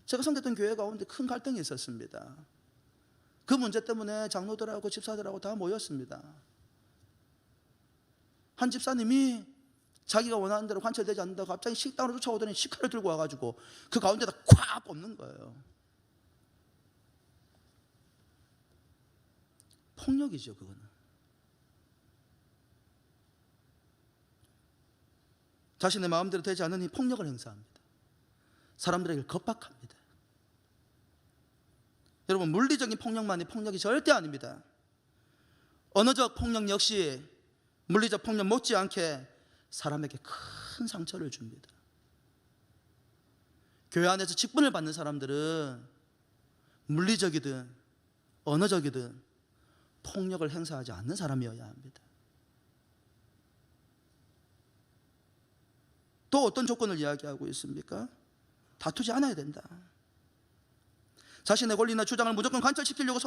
제가 섬겼던 교회 가운데 큰 갈등이 있었습니다. 그 문제 때문에 장로들하고 집사들하고 다 모였습니다. 한 집사님이 자기가 원하는 대로 관철되지 않는다고 갑자기 식당으로 쫓아오더니 식칼을 들고 와가지고 그 가운데다 콱 뽑는 거예요. 폭력이죠, 그거는. 자신의 마음대로 되지 않으니 폭력을 행사합니다. 사람들에게 겁박합니다. 여러분, 물리적인 폭력만이 폭력이 절대 아닙니다. 언어적 폭력 역시 물리적 폭력 못지않게 사람에게 큰 상처를 줍니다. 교회 안에서 직분을 받는 사람들은 물리적이든 언어적이든 폭력을 행사하지 않는 사람이어야 합니다. 또 어떤 조건을 이야기하고 있습니까? 다투지 않아야 된다. 자신의 권리나 주장을 무조건 관철시키려고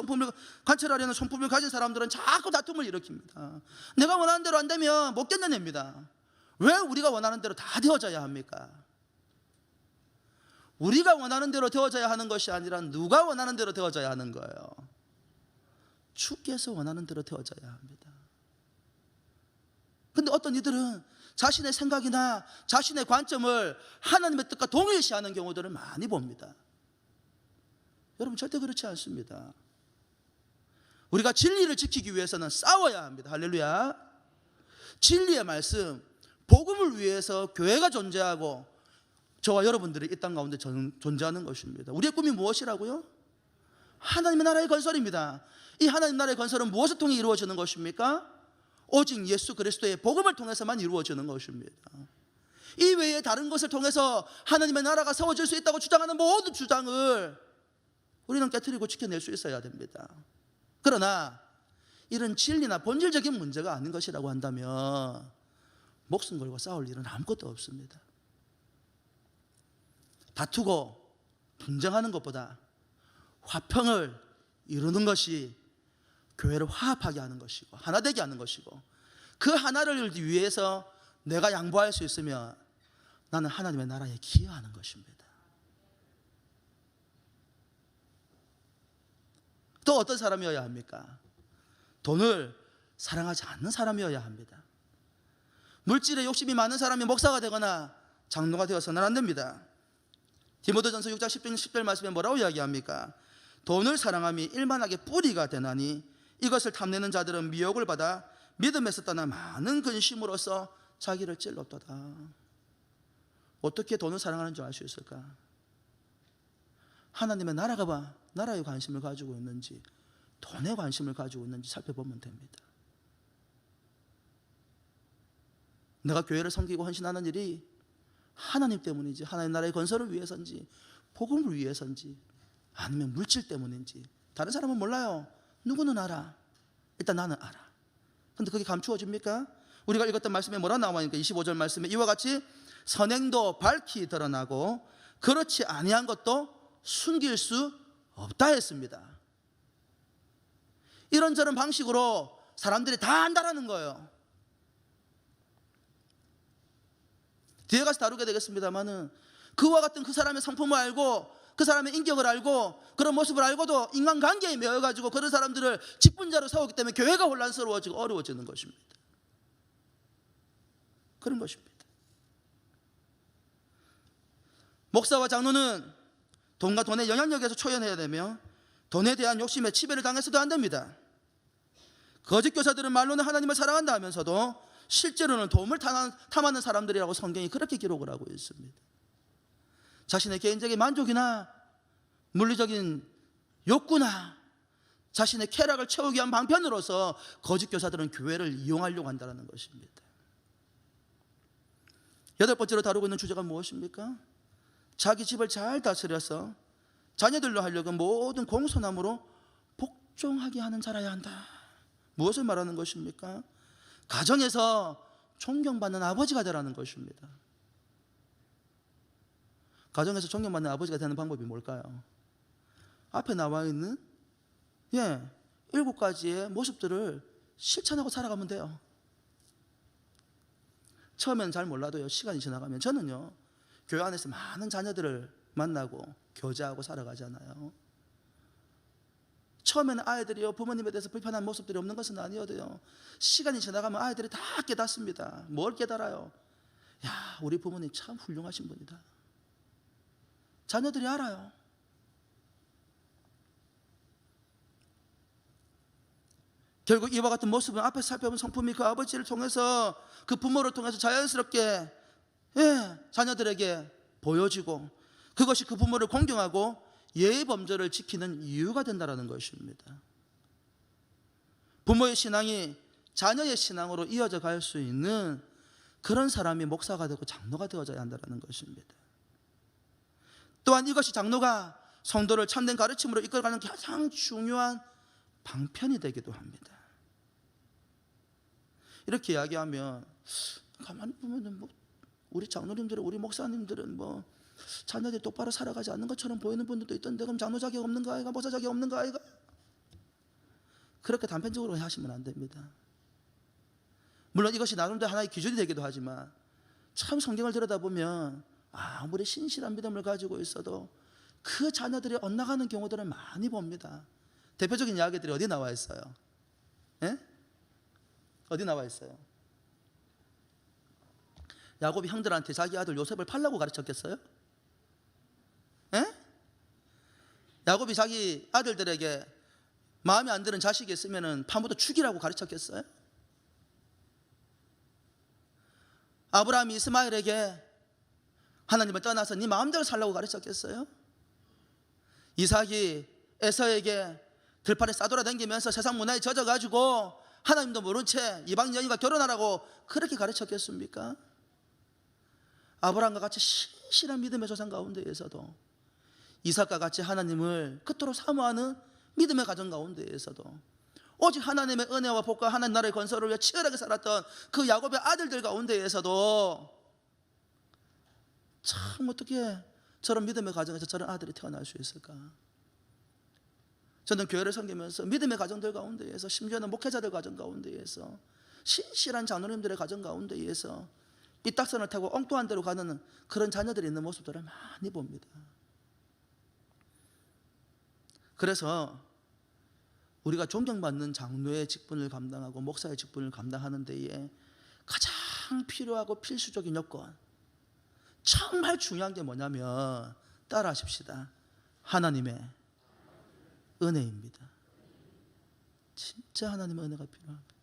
관철하려는 손품을 가진 사람들은 자꾸 다툼을 일으킵니다. 내가 원하는 대로 안 되면 못 견뎌냅니다. 왜 우리가 원하는 대로 다 되어져야 합니까? 우리가 원하는 대로 되어져야 하는 것이 아니라 누가 원하는 대로 되어져야 하는 거예요. 주께서 원하는 대로 되어져야 합니다. 근데 어떤 이들은 자신의 생각이나 자신의 관점을 하나님의 뜻과 동일시하는 경우들을 많이 봅니다. 여러분, 절대 그렇지 않습니다. 우리가 진리를 지키기 위해서는 싸워야 합니다. 할렐루야. 진리의 말씀, 복음을 위해서 교회가 존재하고 저와 여러분들이 이 땅 가운데 존재하는 것입니다. 우리의 꿈이 무엇이라고요? 하나님의 나라의 건설입니다. 이 하나님 나라의 건설은 무엇을 통해 이루어지는 것입니까? 오직 예수 그리스도의 복음을 통해서만 이루어지는 것입니다. 이 외에 다른 것을 통해서 하나님의 나라가 세워질 수 있다고 주장하는 모든 주장을 우리는 깨트리고 지켜낼 수 있어야 됩니다. 그러나 이런 진리나 본질적인 문제가 아닌 것이라고 한다면 목숨 걸고 싸울 일은 아무것도 없습니다. 다투고 분쟁하는 것보다 화평을 이루는 것이 교회를 화합하게 하는 것이고 하나 되게 하는 것이고, 그 하나를 위해서 내가 양보할 수 있으면 나는 하나님의 나라에 기여하는 것입니다. 또 어떤 사람이어야 합니까? 돈을 사랑하지 않는 사람이어야 합니다. 물질에 욕심이 많은 사람이 목사가 되거나 장로가 되어서는 안 됩니다. 디모데전서 6장 10절 말씀에 뭐라고 이야기합니까? 돈을 사랑함이 일만하게 뿌리가 되나니 이것을 탐내는 자들은 미혹을 받아 믿음에서 떠나 많은 근심으로써 자기를 찔렀도다. 어떻게 돈을 사랑하는 줄 알 수 있을까? 하나님의 나라에 관심을 가지고 있는지 돈에 관심을 가지고 있는지 살펴보면 됩니다. 내가 교회를 섬기고 헌신하는 일이 하나님 때문인지, 하나님 나라의 건설을 위해서인지, 복음을 위해서인지, 아니면 물질 때문인지 다른 사람은 몰라요. 누구는 알아. 일단 나는 알아. 근데 그게 감추어집니까? 우리가 읽었던 말씀에 뭐라 나와있니까 25절 말씀에 이와 같이 선행도 밝히 드러나고 그렇지 아니한 것도 숨길 수 없다 했습니다. 이런저런 방식으로 사람들이 다 안다라는 거예요. 뒤에 가서 다루게 되겠습니다만은 그와 같은 그 사람의 성품을 알고 그 사람의 인격을 알고 그런 모습을 알고도 인간관계에 매여가지고 그런 사람들을 직분자로 세우기 때문에 교회가 혼란스러워지고 어려워지는 것입니다. 그런 것입니다. 목사와 장로는 돈과 돈의 영향력에서 초연해야 되며 돈에 대한 욕심에 지배를 당해서도 안 됩니다. 거짓 교사들은 말로는 하나님을 사랑한다 하면서도 실제로는 도움을 탐하는 사람들이라고 성경이 그렇게 기록을 하고 있습니다. 자신의 개인적인 만족이나 물리적인 욕구나 자신의 쾌락을 채우기 위한 방편으로서 거짓 교사들은 교회를 이용하려고 한다는 것입니다. 여덟 번째로 다루고 있는 주제가 무엇입니까? 자기 집을 잘 다스려서 자녀들로 하려고 모든 공손함으로 복종하게 하는 자라야 한다. 무엇을 말하는 것입니까? 가정에서 존경받는 아버지가 되라는 것입니다. 가정에서 존경받는 아버지가 되는 방법이 뭘까요? 앞에 나와 있는 7가지의 모습들을 실천하고 살아가면 돼요. 처음에는 잘 몰라도요, 시간이 지나가면 저는요, 교회 안에서 많은 자녀들을 만나고 교제하고 살아가잖아요. 처음에는 아이들이요, 부모님에 대해서 불편한 모습들이 없는 것은 아니어도요, 시간이 지나가면 아이들이 다 깨닫습니다. 뭘 깨달아요? 야, 우리 부모님 참 훌륭하신 분이다. 자녀들이 알아요. 결국 이와 같은 모습은 앞에 살펴본 성품이 그 아버지를 통해서, 그 부모를 통해서 자연스럽게 자녀들에게 보여지고, 그것이 그 부모를 공경하고 예의 범절을 지키는 이유가 된다는 것입니다. 부모의 신앙이 자녀의 신앙으로 이어져 갈 수 있는 그런 사람이 목사가 되고 장로가 되어져야 한다는 것입니다. 또한 이것이 장로가 성도를 참된 가르침으로 이끌어가는 가장 중요한 방편이 되기도 합니다. 이렇게 이야기하면 가만히 보면 우리 장로님들은, 우리 목사님들은 자녀들이 똑바로 살아가지 않는 것처럼 보이는 분들도 있던데, 그럼 장로 자격 없는 거 아이가? 목사 자격 없는 거 아이가? 그렇게 단편적으로 하시면 안 됩니다. 물론 이것이 나름대로 하나의 기준이 되기도 하지만, 참 성경을 들여다보면 아무리 신실한 믿음을 가지고 있어도 그 자녀들이 엇나가는 경우들을 많이 봅니다. 대표적인 이야기들이 어디 나와 있어요? 어디 나와 있어요? 야곱이 형들한테 자기 아들 요셉을 팔라고 가르쳤겠어요? 야곱이 자기 아들들에게 마음에 안 드는 자식이 있으면 파묻어 죽이라고 가르쳤겠어요? 아브라함이 이스마엘에게 하나님을 떠나서 네 마음대로 살라고 가르쳤겠어요? 이삭이 에서에게 들판에 싸돌아다니면서 세상 문화에 젖어가지고 하나님도 모른 채 이방 여인과 결혼하라고 그렇게 가르쳤겠습니까? 아브라함과 같이 신실한 믿음의 조상 가운데에서도, 이삭과 같이 하나님을 그토록 사모하는 믿음의 가정 가운데에서도, 오직 하나님의 은혜와 복과 하나님 나라의 건설을 위해 치열하게 살았던 그 야곱의 아들들 가운데에서도 참 어떻게 저런 믿음의 가정에서 저런 아들이 태어날 수 있을까? 저는 교회를 섬기면서 믿음의 가정들 가운데에서, 심지어는 목회자들 가정 가운데에서, 신실한 장로님들의 가정 가운데에서 삐딱선을 타고 엉뚱한 데로 가는 그런 자녀들이 있는 모습들을 많이 봅니다. 그래서 우리가 존경받는 장로의 직분을 감당하고 목사의 직분을 감당하는 데에 가장 필요하고 필수적인 요건, 정말 중요한 게 뭐냐면 따라하십시다. 하나님의 은혜입니다. 진짜 하나님의 은혜가 필요합니다.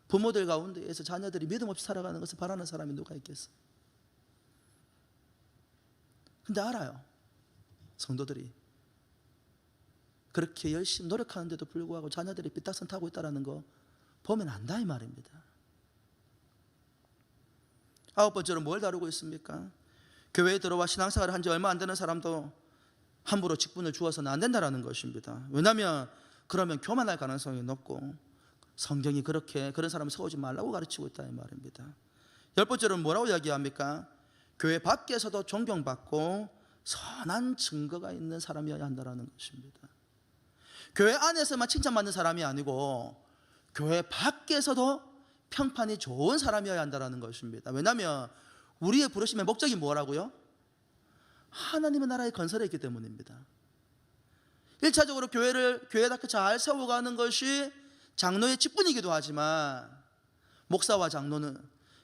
부모들 가운데에서 자녀들이 믿음 없이 살아가는 것을 바라는 사람이 누가 있겠어요? 근데 알아요. 성도들이 그렇게 열심히 노력하는데도 불구하고 자녀들이 삐딱선 타고 있다는 거 보면 안다 이 말입니다. 9번째로 뭘 다루고 있습니까? 교회에 들어와 신앙생활을 한 지 얼마 안 되는 사람도 함부로 직분을 주어서는 안 된다는 것입니다. 왜냐하면 그러면 교만할 가능성이 높고, 성경이 그런 사람을 세우지 말라고 가르치고 있다 이 말입니다. 10번째로는 뭐라고 이야기합니까? 교회 밖에서도 존경받고 선한 증거가 있는 사람이어야 한다는 것입니다. 교회 안에서만 칭찬받는 사람이 아니고 교회 밖에서도 평판이 좋은 사람이어야 한다는 것입니다. 왜냐하면 우리의 부르심의 목적이 뭐라고요? 하나님의 나라의 건설에 있기 때문입니다. 1차적으로 교회답게 잘 세워가는 것이 장로의 직분이기도 하지만, 목사와 장로는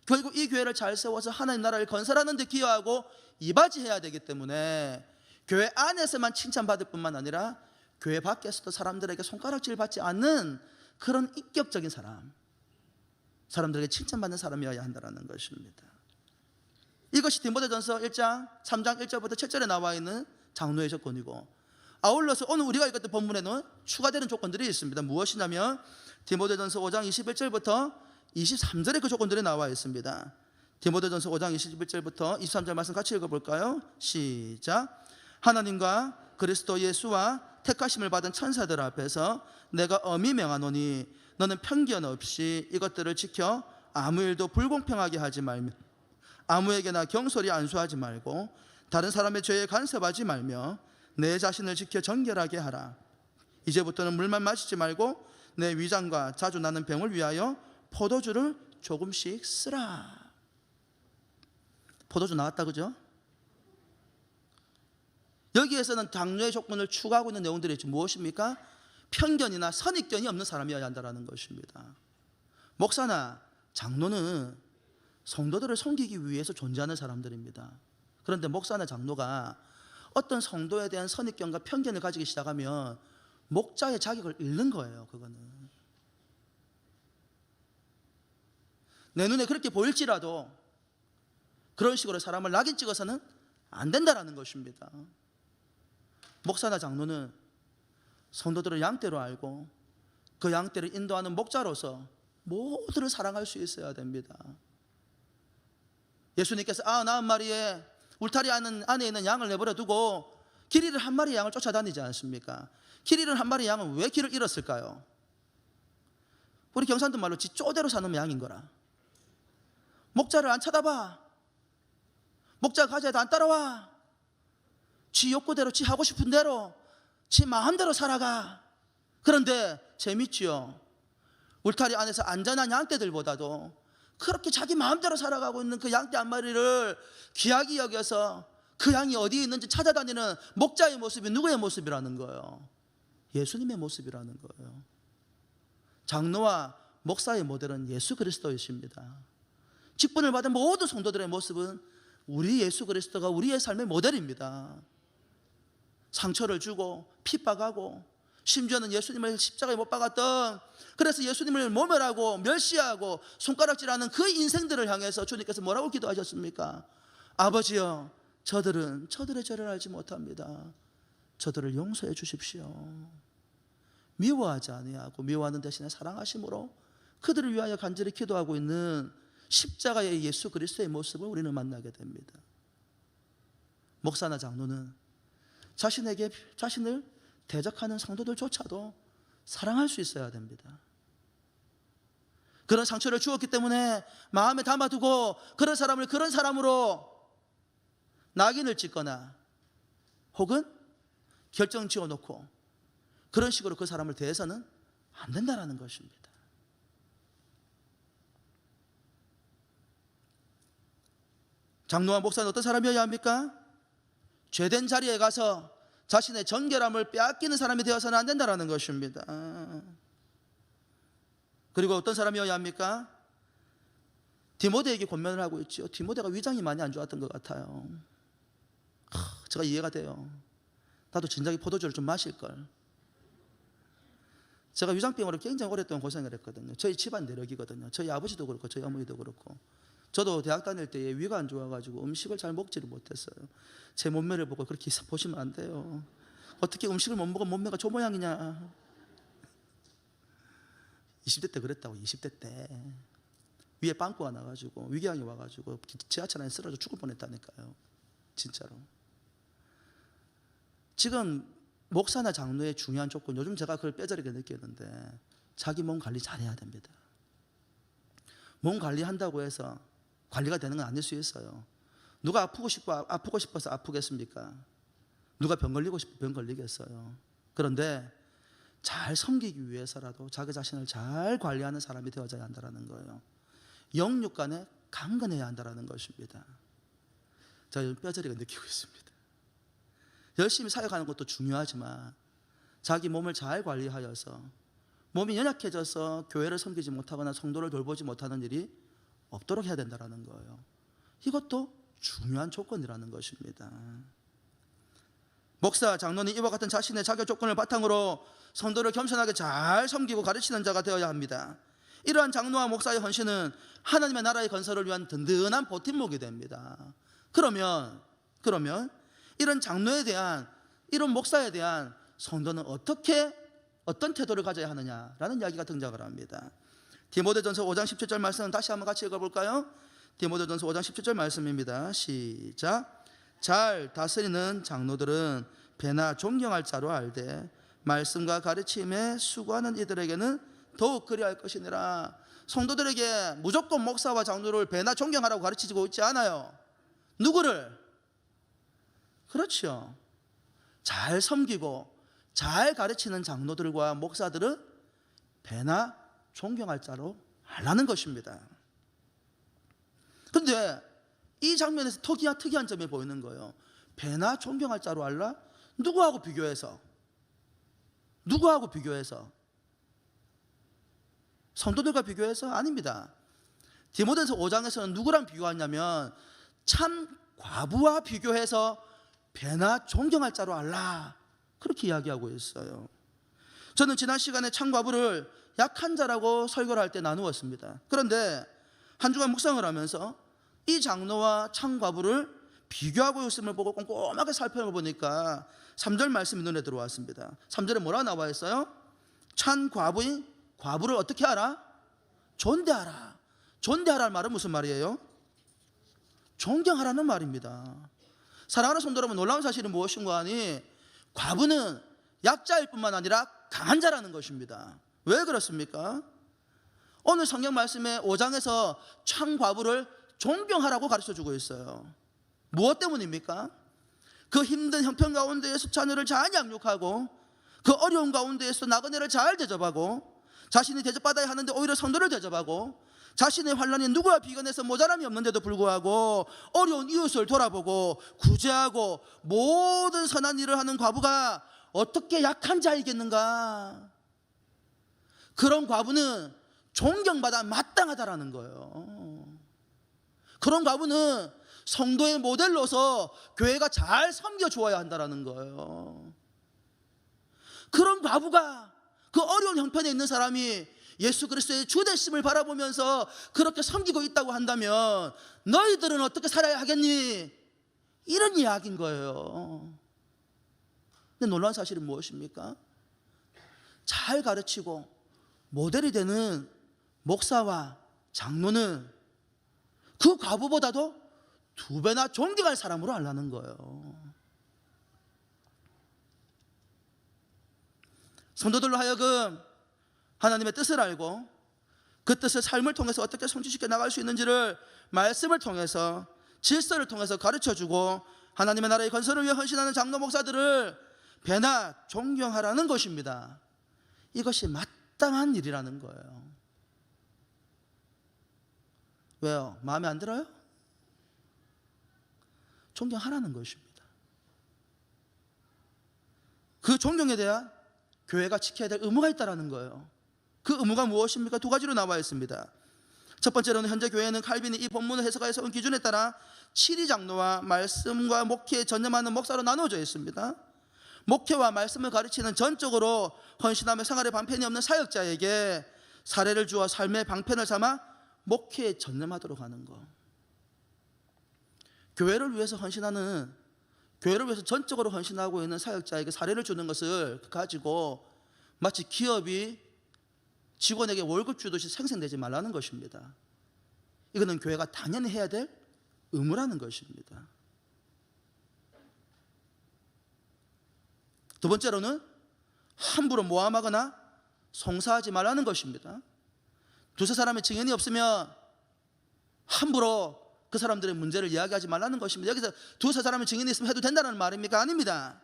결국 이 교회를 잘 세워서 하나님 나라를 건설하는 데 기여하고 이바지해야 되기 때문에 교회 안에서만 칭찬받을 뿐만 아니라 교회 밖에서도 사람들에게 손가락질 받지 않는 그런 인격적인 사람, 사람들에게 칭찬받는 사람이어야 한다는 것입니다. 이것이 디모데전서 1장 3장 1절부터 7절에 나와 있는 장로의 조건이고, 아울러서 오늘 우리가 읽었던 본문에는 추가되는 조건들이 있습니다. 무엇이냐면 디모데전서 5장 21절부터 23절에 그 조건들이 나와 있습니다. 디모데전서 5장 21절부터 23절 말씀 같이 읽어볼까요? 시작. 하나님과 그리스도 예수와 택하심을 받은 천사들 앞에서 내가 엄히 명하노니 너는 편견 없이 이것들을 지켜 아무 일도 불공평하게 하지 말며 아무에게나 경솔히 안수하지 말고 다른 사람의 죄에 간섭하지 말며 내 자신을 지켜 정결하게 하라. 이제부터는 물만 마시지 말고 내 위장과 자주 나는 병을 위하여 포도주를 조금씩 쓰라. 포도주 나왔다, 그죠? 여기에서는 장로의 조건을 추가하고 있는 내용들이 있죠. 무엇입니까? 편견이나 선입견이 없는 사람이어야 한다는 것입니다. 목사나 장로는 성도들을 섬기기 위해서 존재하는 사람들입니다. 그런데 목사나 장로가 어떤 성도에 대한 선입견과 편견을 가지기 시작하면 목자의 자격을 잃는 거예요. 그거는 내 눈에 그렇게 보일지라도 그런 식으로 사람을 낙인 찍어서는 안 된다는 것입니다. 목사나 장로는 성도들을 양떼로 알고 그 양떼를 인도하는 목자로서 모두를 사랑할 수 있어야 됩니다. 예수님께서 99마리의 울타리 안에 있는 양을 내버려 두고 길 잃은 한 마리의 양을 쫓아다니지 않습니까? 길 잃은 한 마리의 양은 왜 길을 잃었을까요? 우리 경상도 말로 지 쪼대로 사는 양인 거라. 목자를 안 쳐다봐. 목자 가자에도 안 따라와. 지 욕구대로 지 하고 싶은 대로 지 마음대로 살아가. 그런데 재밌지요. 울타리 안에서 안전한 양떼들보다도 그렇게 자기 마음대로 살아가고 있는 그 양떼 한 마리를 귀하게 여겨서 그 양이 어디에 있는지 찾아다니는 목자의 모습이 누구의 모습이라는 거예요? 예수님의 모습이라는 거예요. 장로와 목사의 모델은 예수 그리스도이십니다. 직분을 받은 모든 성도들의 모습은 우리 예수 그리스도가 우리의 삶의 모델입니다. 상처를 주고 핍박하고 심지어는 예수님을 십자가에 못 박았던, 그래서 예수님을 모멸하고 멸시하고 손가락질하는 그 인생들을 향해서 주님께서 뭐라고 기도하셨습니까? 아버지여, 저들은 저들의 죄를 알지 못합니다. 저들을 용서해 주십시오. 미워하지 아니하고 미워하는 대신에 사랑하심으로 그들을 위하여 간절히 기도하고 있는 십자가의 예수 그리스도의 모습을 우리는 만나게 됩니다. 목사나 장로는 자신을 대적하는 성도들조차도 사랑할 수 있어야 됩니다. 그런 상처를 주었기 때문에 마음에 담아두고 그런 사람을 그런 사람으로 낙인을 찍거나 혹은 결정 지어놓고 그런 식으로 그 사람을 대해서는 안 된다는 것입니다. 장로와 목사는 어떤 사람이어야 합니까? 죄된 자리에 가서 자신의 정결함을 빼앗기는 사람이 되어서는 안 된다는 것입니다. 그리고 어떤 사람이어야 합니까? 디모데에게 권면을 하고 있죠. 디모데가 위장이 많이 안 좋았던 것 같아요. 제가 이해가 돼요. 나도 진작에 포도주를 좀 마실걸. 제가 위장병으로 굉장히 오랫동안 고생을 했거든요. 저희 집안 내력이거든요. 저희 아버지도 그렇고 저희 어머니도 그렇고. 저도 대학 다닐 때 위가 안 좋아가지고 음식을 잘 먹지를 못했어요. 제 몸매를 보고 그렇게 보시면 안 돼요. 어떻게 음식을 못 먹으면 몸매가 저 모양이냐. 20대 때 그랬다고. 20대 때 위에 빵꾸가 나가지고 위궤양이 와가지고 지하철 안에 쓰러져 죽을 뻔했다니까요. 진짜로. 지금 목사나 장로의 중요한 조건, 요즘 제가 그걸 뼈저리게 느끼는데 자기 몸 관리 잘해야 됩니다. 몸 관리한다고 해서 관리가 되는 건 아닐 수 있어요. 누가 아프고 싶어서 아프겠습니까? 누가 병 걸리고 싶어 병 걸리겠어요. 그런데 잘 섬기기 위해서라도 자기 자신을 잘 관리하는 사람이 되어져야 한다는 거예요. 영육 간에 강건해야 한다는 것입니다. 제가 요즘 뼈저리가 느끼고 있습니다. 열심히 사역하는 것도 중요하지만 자기 몸을 잘 관리하여서 몸이 연약해져서 교회를 섬기지 못하거나 성도를 돌보지 못하는 일이 없도록 해야 된다는 거예요. 이것도 중요한 조건이라는 것입니다. 목사, 장로는 이와 같은 자신의 자격 조건을 바탕으로 성도를 겸손하게 잘 섬기고 가르치는 자가 되어야 합니다. 이러한 장로와 목사의 헌신은 하나님의 나라의 건설을 위한 든든한 버팀목이 됩니다. 그러면 이런 장로에 대한, 이런 목사에 대한 성도는 어떤 태도를 가져야 하느냐라는 이야기가 등장을 합니다. 디모데전서 5장 17절 말씀은 다시 한번 같이 읽어볼까요? 디모데전서 5장 17절 말씀입니다. 시작. 잘 다스리는 장로들은 배나 존경할 자로 알되 말씀과 가르침에 수고하는 이들에게는 더욱 그리할 것이니라. 성도들에게 무조건 목사와 장로를 배나 존경하라고 가르치고 있지 않아요. 누구를? 그렇죠. 잘 섬기고 잘 가르치는 장로들과 목사들은 배나 존경할 자로 알라는 것입니다. 그런데 이 장면에서 특이한 점이 보이는 거예요. 배나 존경할 자로 알라? 누구하고 비교해서? 성도들과 비교해서? 아닙니다. 디모데전서 5장에서는 누구랑 비교하냐면 참 과부와 비교해서 배나 존경할 자로 알라, 그렇게 이야기하고 있어요. 저는 지난 시간에 참 과부를 약한 자라고 설교를 할 때 나누었습니다. 그런데 한 주간 묵상을 하면서 이 장로와 참 과부를 비교하고 있음을 보고 꼼꼼하게 살펴보니까 3절 말씀이 눈에 들어왔습니다. 3절에 뭐라 나와 있어요? 참 과부인 과부를 어떻게 하라? 존대하라. 존대하라는 말은 무슨 말이에요? 존경하라는 말입니다. 사랑하는 성도 여러분, 놀라운 사실은 무엇인가 하니 과부는 약자일 뿐만 아니라 강한 자라는 것입니다. 왜 그렇습니까? 오늘 성경 말씀의 5장에서 참 과부를 존경하라고 가르쳐주고 있어요. 무엇 때문입니까? 그 힘든 형편 가운데에서 자녀를 잘 양육하고 그 어려운 가운데에서 나그네를 잘 대접하고 자신이 대접받아야 하는데 오히려 성도를 대접하고 자신의 환난이 누구와 비견해서 모자람이 없는데도 불구하고 어려운 이웃을 돌아보고 구제하고 모든 선한 일을 하는 과부가 어떻게 약한 자이겠는가? 그런 과부는 존경받아 마땅하다라는 거예요. 그런 과부는 성도의 모델로서 교회가 잘 섬겨주어야 한다라는 거예요. 그런 과부가, 그 어려운 형편에 있는 사람이 예수 그리스도의 주되심을 바라보면서 그렇게 섬기고 있다고 한다면 너희들은 어떻게 살아야 하겠니? 이런 이야기인 거예요. 근데 놀라운 사실은 무엇입니까? 잘 가르치고 모델이 되는 목사와 장로는 그 과부보다도 2배나 존경할 사람으로 알라는 거예요. 성도들로 하여금 하나님의 뜻을 알고 그 뜻을 삶을 통해서 어떻게 성취시켜 나갈 수 있는지를 말씀을 통해서, 질서를 통해서 가르쳐주고 하나님의 나라의 건설을 위해 헌신하는 장로 목사들을 배나 존경하라는 것입니다. 이것이 마땅한 일이라는 거예요. 왜요? 마음에 안 들어요? 존경하라는 것입니다. 그 존경에 대한 교회가 지켜야 될 의무가 있다는 거예요. 그 의무가 무엇입니까? 2가지로 나와 있습니다. 첫 번째로는 현재 교회는 칼빈이 이 본문을 해석하여서 온 기준에 따라 7위 장로와 말씀과 목회에 전념하는 목사로 나누어져 있습니다. 목회와 말씀을 가르치는 전적으로 헌신하며 생활에 방편이 없는 사역자에게 사례를 주어 삶의 방편을 삼아 목회에 전념하도록 하는 것. 교회를 위해서 헌신하는, 교회를 위해서 전적으로 헌신하고 있는 사역자에게 사례를 주는 것을 가지고 마치 기업이 직원에게 월급 주듯이 생생되지 말라는 것입니다. 이거는 교회가 당연히 해야 될 의무라는 것입니다. 두 번째로는 함부로 모함하거나 송사하지 말라는 것입니다. 두세 사람의 증인이 없으면 함부로 그 사람들의 문제를 이야기하지 말라는 것입니다. 여기서 두세 사람의 증인이 있으면 해도 된다는 말입니까? 아닙니다.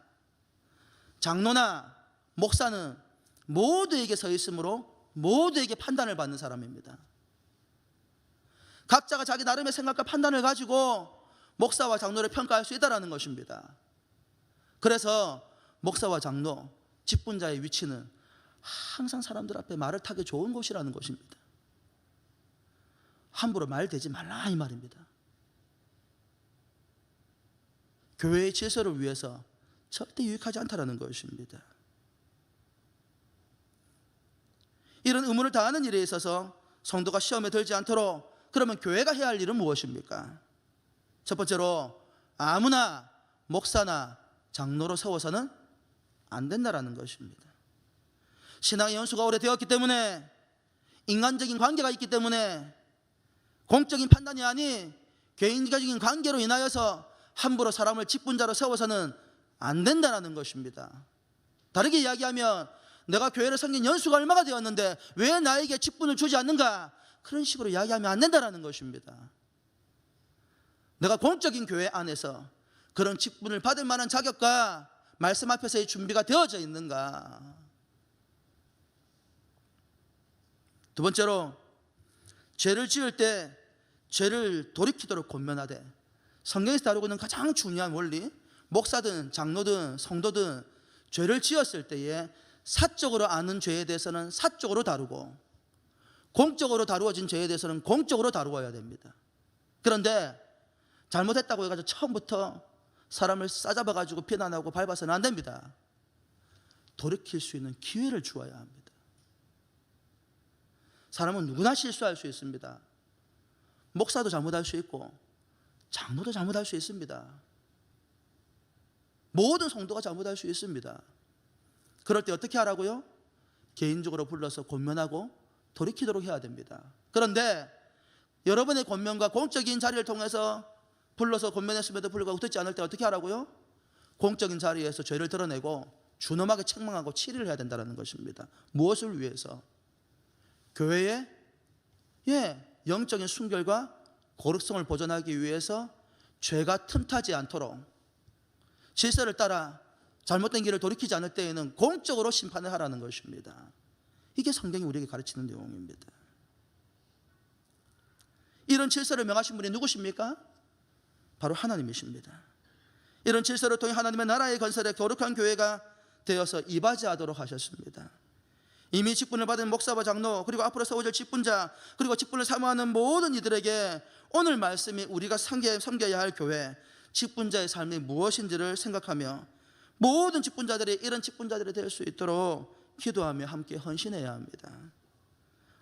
장로나 목사는 모두에게 서 있으므로 모두에게 판단을 받는 사람입니다. 각자가 자기 나름의 생각과 판단을 가지고 목사와 장로를 평가할 수 있다는 것입니다. 그래서 목사와 장로, 직분자의 위치는 항상 사람들 앞에 말을 타기 좋은 곳이라는 것입니다. 함부로 말 대지 말라 이 말입니다. 교회의 질서를 위해서 절대 유익하지 않다라는 것입니다. 이런 의무를 다하는 일에 있어서 성도가 시험에 들지 않도록 그러면 교회가 해야 할 일은 무엇입니까? 첫 번째로 아무나 목사나 장로로 세워서는 안 된다라는 것입니다. 신앙의 연수가 오래되었기 때문에, 인간적인 관계가 있기 때문에, 공적인 판단이 아닌 개인적인 관계로 인하여서 함부로 사람을 직분자로 세워서는 안 된다는 것입니다. 다르게 이야기하면 내가 교회를 섬긴 연수가 얼마가 되었는데 왜 나에게 직분을 주지 않는가, 그런 식으로 이야기하면 안 된다는 것입니다. 내가 공적인 교회 안에서 그런 직분을 받을 만한 자격과 말씀 앞에서의 준비가 되어져 있는가. 두 번째로, 죄를 지을 때 죄를 돌이키도록 권면하되, 성경에서 다루고 있는 가장 중요한 원리, 목사든 장로든 성도든 죄를 지었을 때에 사적으로 아는 죄에 대해서는 사적으로 다루고, 공적으로 다루어진 죄에 대해서는 공적으로 다루어야 됩니다. 그런데 잘못했다고 해가지고 처음부터 사람을 싸잡아가지고 비난하고 밟아서는 안 됩니다. 돌이킬 수 있는 기회를 주어야 합니다. 사람은 누구나 실수할 수 있습니다. 목사도 잘못할 수 있고 장로도 잘못할 수 있습니다. 모든 성도가 잘못할 수 있습니다. 그럴 때 어떻게 하라고요? 개인적으로 불러서 권면하고 돌이키도록 해야 됩니다. 그런데 여러분의 권면과 공적인 자리를 통해서 불러서 권면했음에도 불구하고 듣지 않을 때 어떻게 하라고요? 공적인 자리에서 죄를 드러내고 준엄하게 책망하고 치리를 해야 된다는 것입니다. 무엇을 위해서? 교회의 영적인 순결과 거룩성을 보존하기 위해서 죄가 틈타지 않도록 질서를 따라 잘못된 길을 돌이키지 않을 때에는 공적으로 심판을 하라는 것입니다. 이게 성경이 우리에게 가르치는 내용입니다. 이런 질서를 명하신 분이 누구십니까? 바로 하나님이십니다. 이런 질서를 통해 하나님의 나라의 건설에 거룩한 교회가 되어서 이바지하도록 하셨습니다. 이미 직분을 받은 목사와 장로, 그리고 앞으로 세워질 직분자, 그리고 직분을 사모하는 모든 이들에게 오늘 말씀이 우리가 섬겨야 할 교회, 직분자의 삶이 무엇인지를 생각하며 모든 직분자들이 이런 직분자들이 될 수 있도록 기도하며 함께 헌신해야 합니다.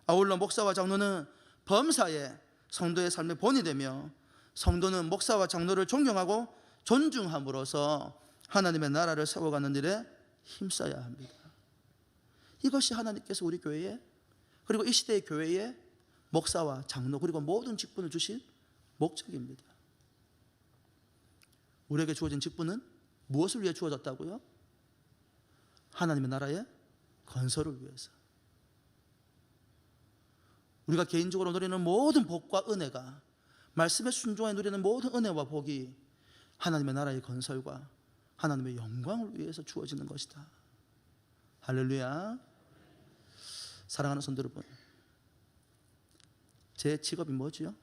아울러 목사와 장로는 범사에 성도의 삶의 본이 되며, 성도는 목사와 장로를 존경하고 존중함으로써 하나님의 나라를 세워가는 일에 힘써야 합니다. 이것이 하나님께서 우리 교회에, 그리고 이 시대의 교회에 목사와 장로, 그리고 모든 직분을 주신 목적입니다. 우리에게 주어진 직분은 무엇을 위해 주어졌다고요? 하나님의 나라의 건설을 위해서. 우리가 개인적으로 누리는 모든 복과 은혜가, 말씀에 순종해 누리는 모든 은혜와 복이 하나님의 나라의 건설과 하나님의 영광을 위해서 주어지는 것이다. 할렐루야. 사랑하는 성도 여러분, 제 직업이 뭐지요?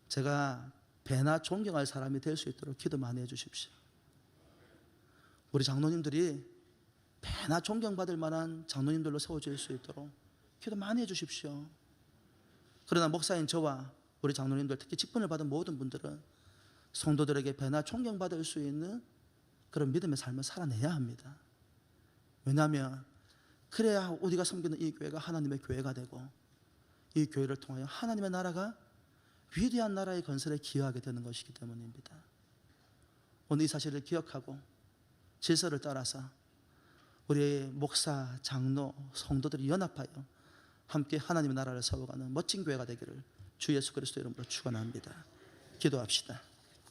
제가 배나 존경할 사람이 될 수 있도록 기도 많이 해주십시오. 우리 장로님들이 배나 존경받을 만한 장로님들로 세워질 수 있도록 기도 많이 해주십시오. 그러나 목사인 저와 우리 장로님들, 특히 직분을 받은 모든 분들은 성도들에게 배나 존경받을 수 있는 그런 믿음의 삶을 살아내야 합니다. 왜냐하면 그래야 우리가 섬기는 이 교회가 하나님의 교회가 되고, 이 교회를 통하여 하나님의 나라가 위대한 나라의 건설에 기여하게 되는 것이기 때문입니다. 오늘 이 사실을 기억하고 질서를 따라서 우리의 목사, 장로, 성도들이 연합하여 함께 하나님의 나라를 세워가는 멋진 교회가 되기를 주 예수 그리스도 이름으로 축원합니다. 기도합시다.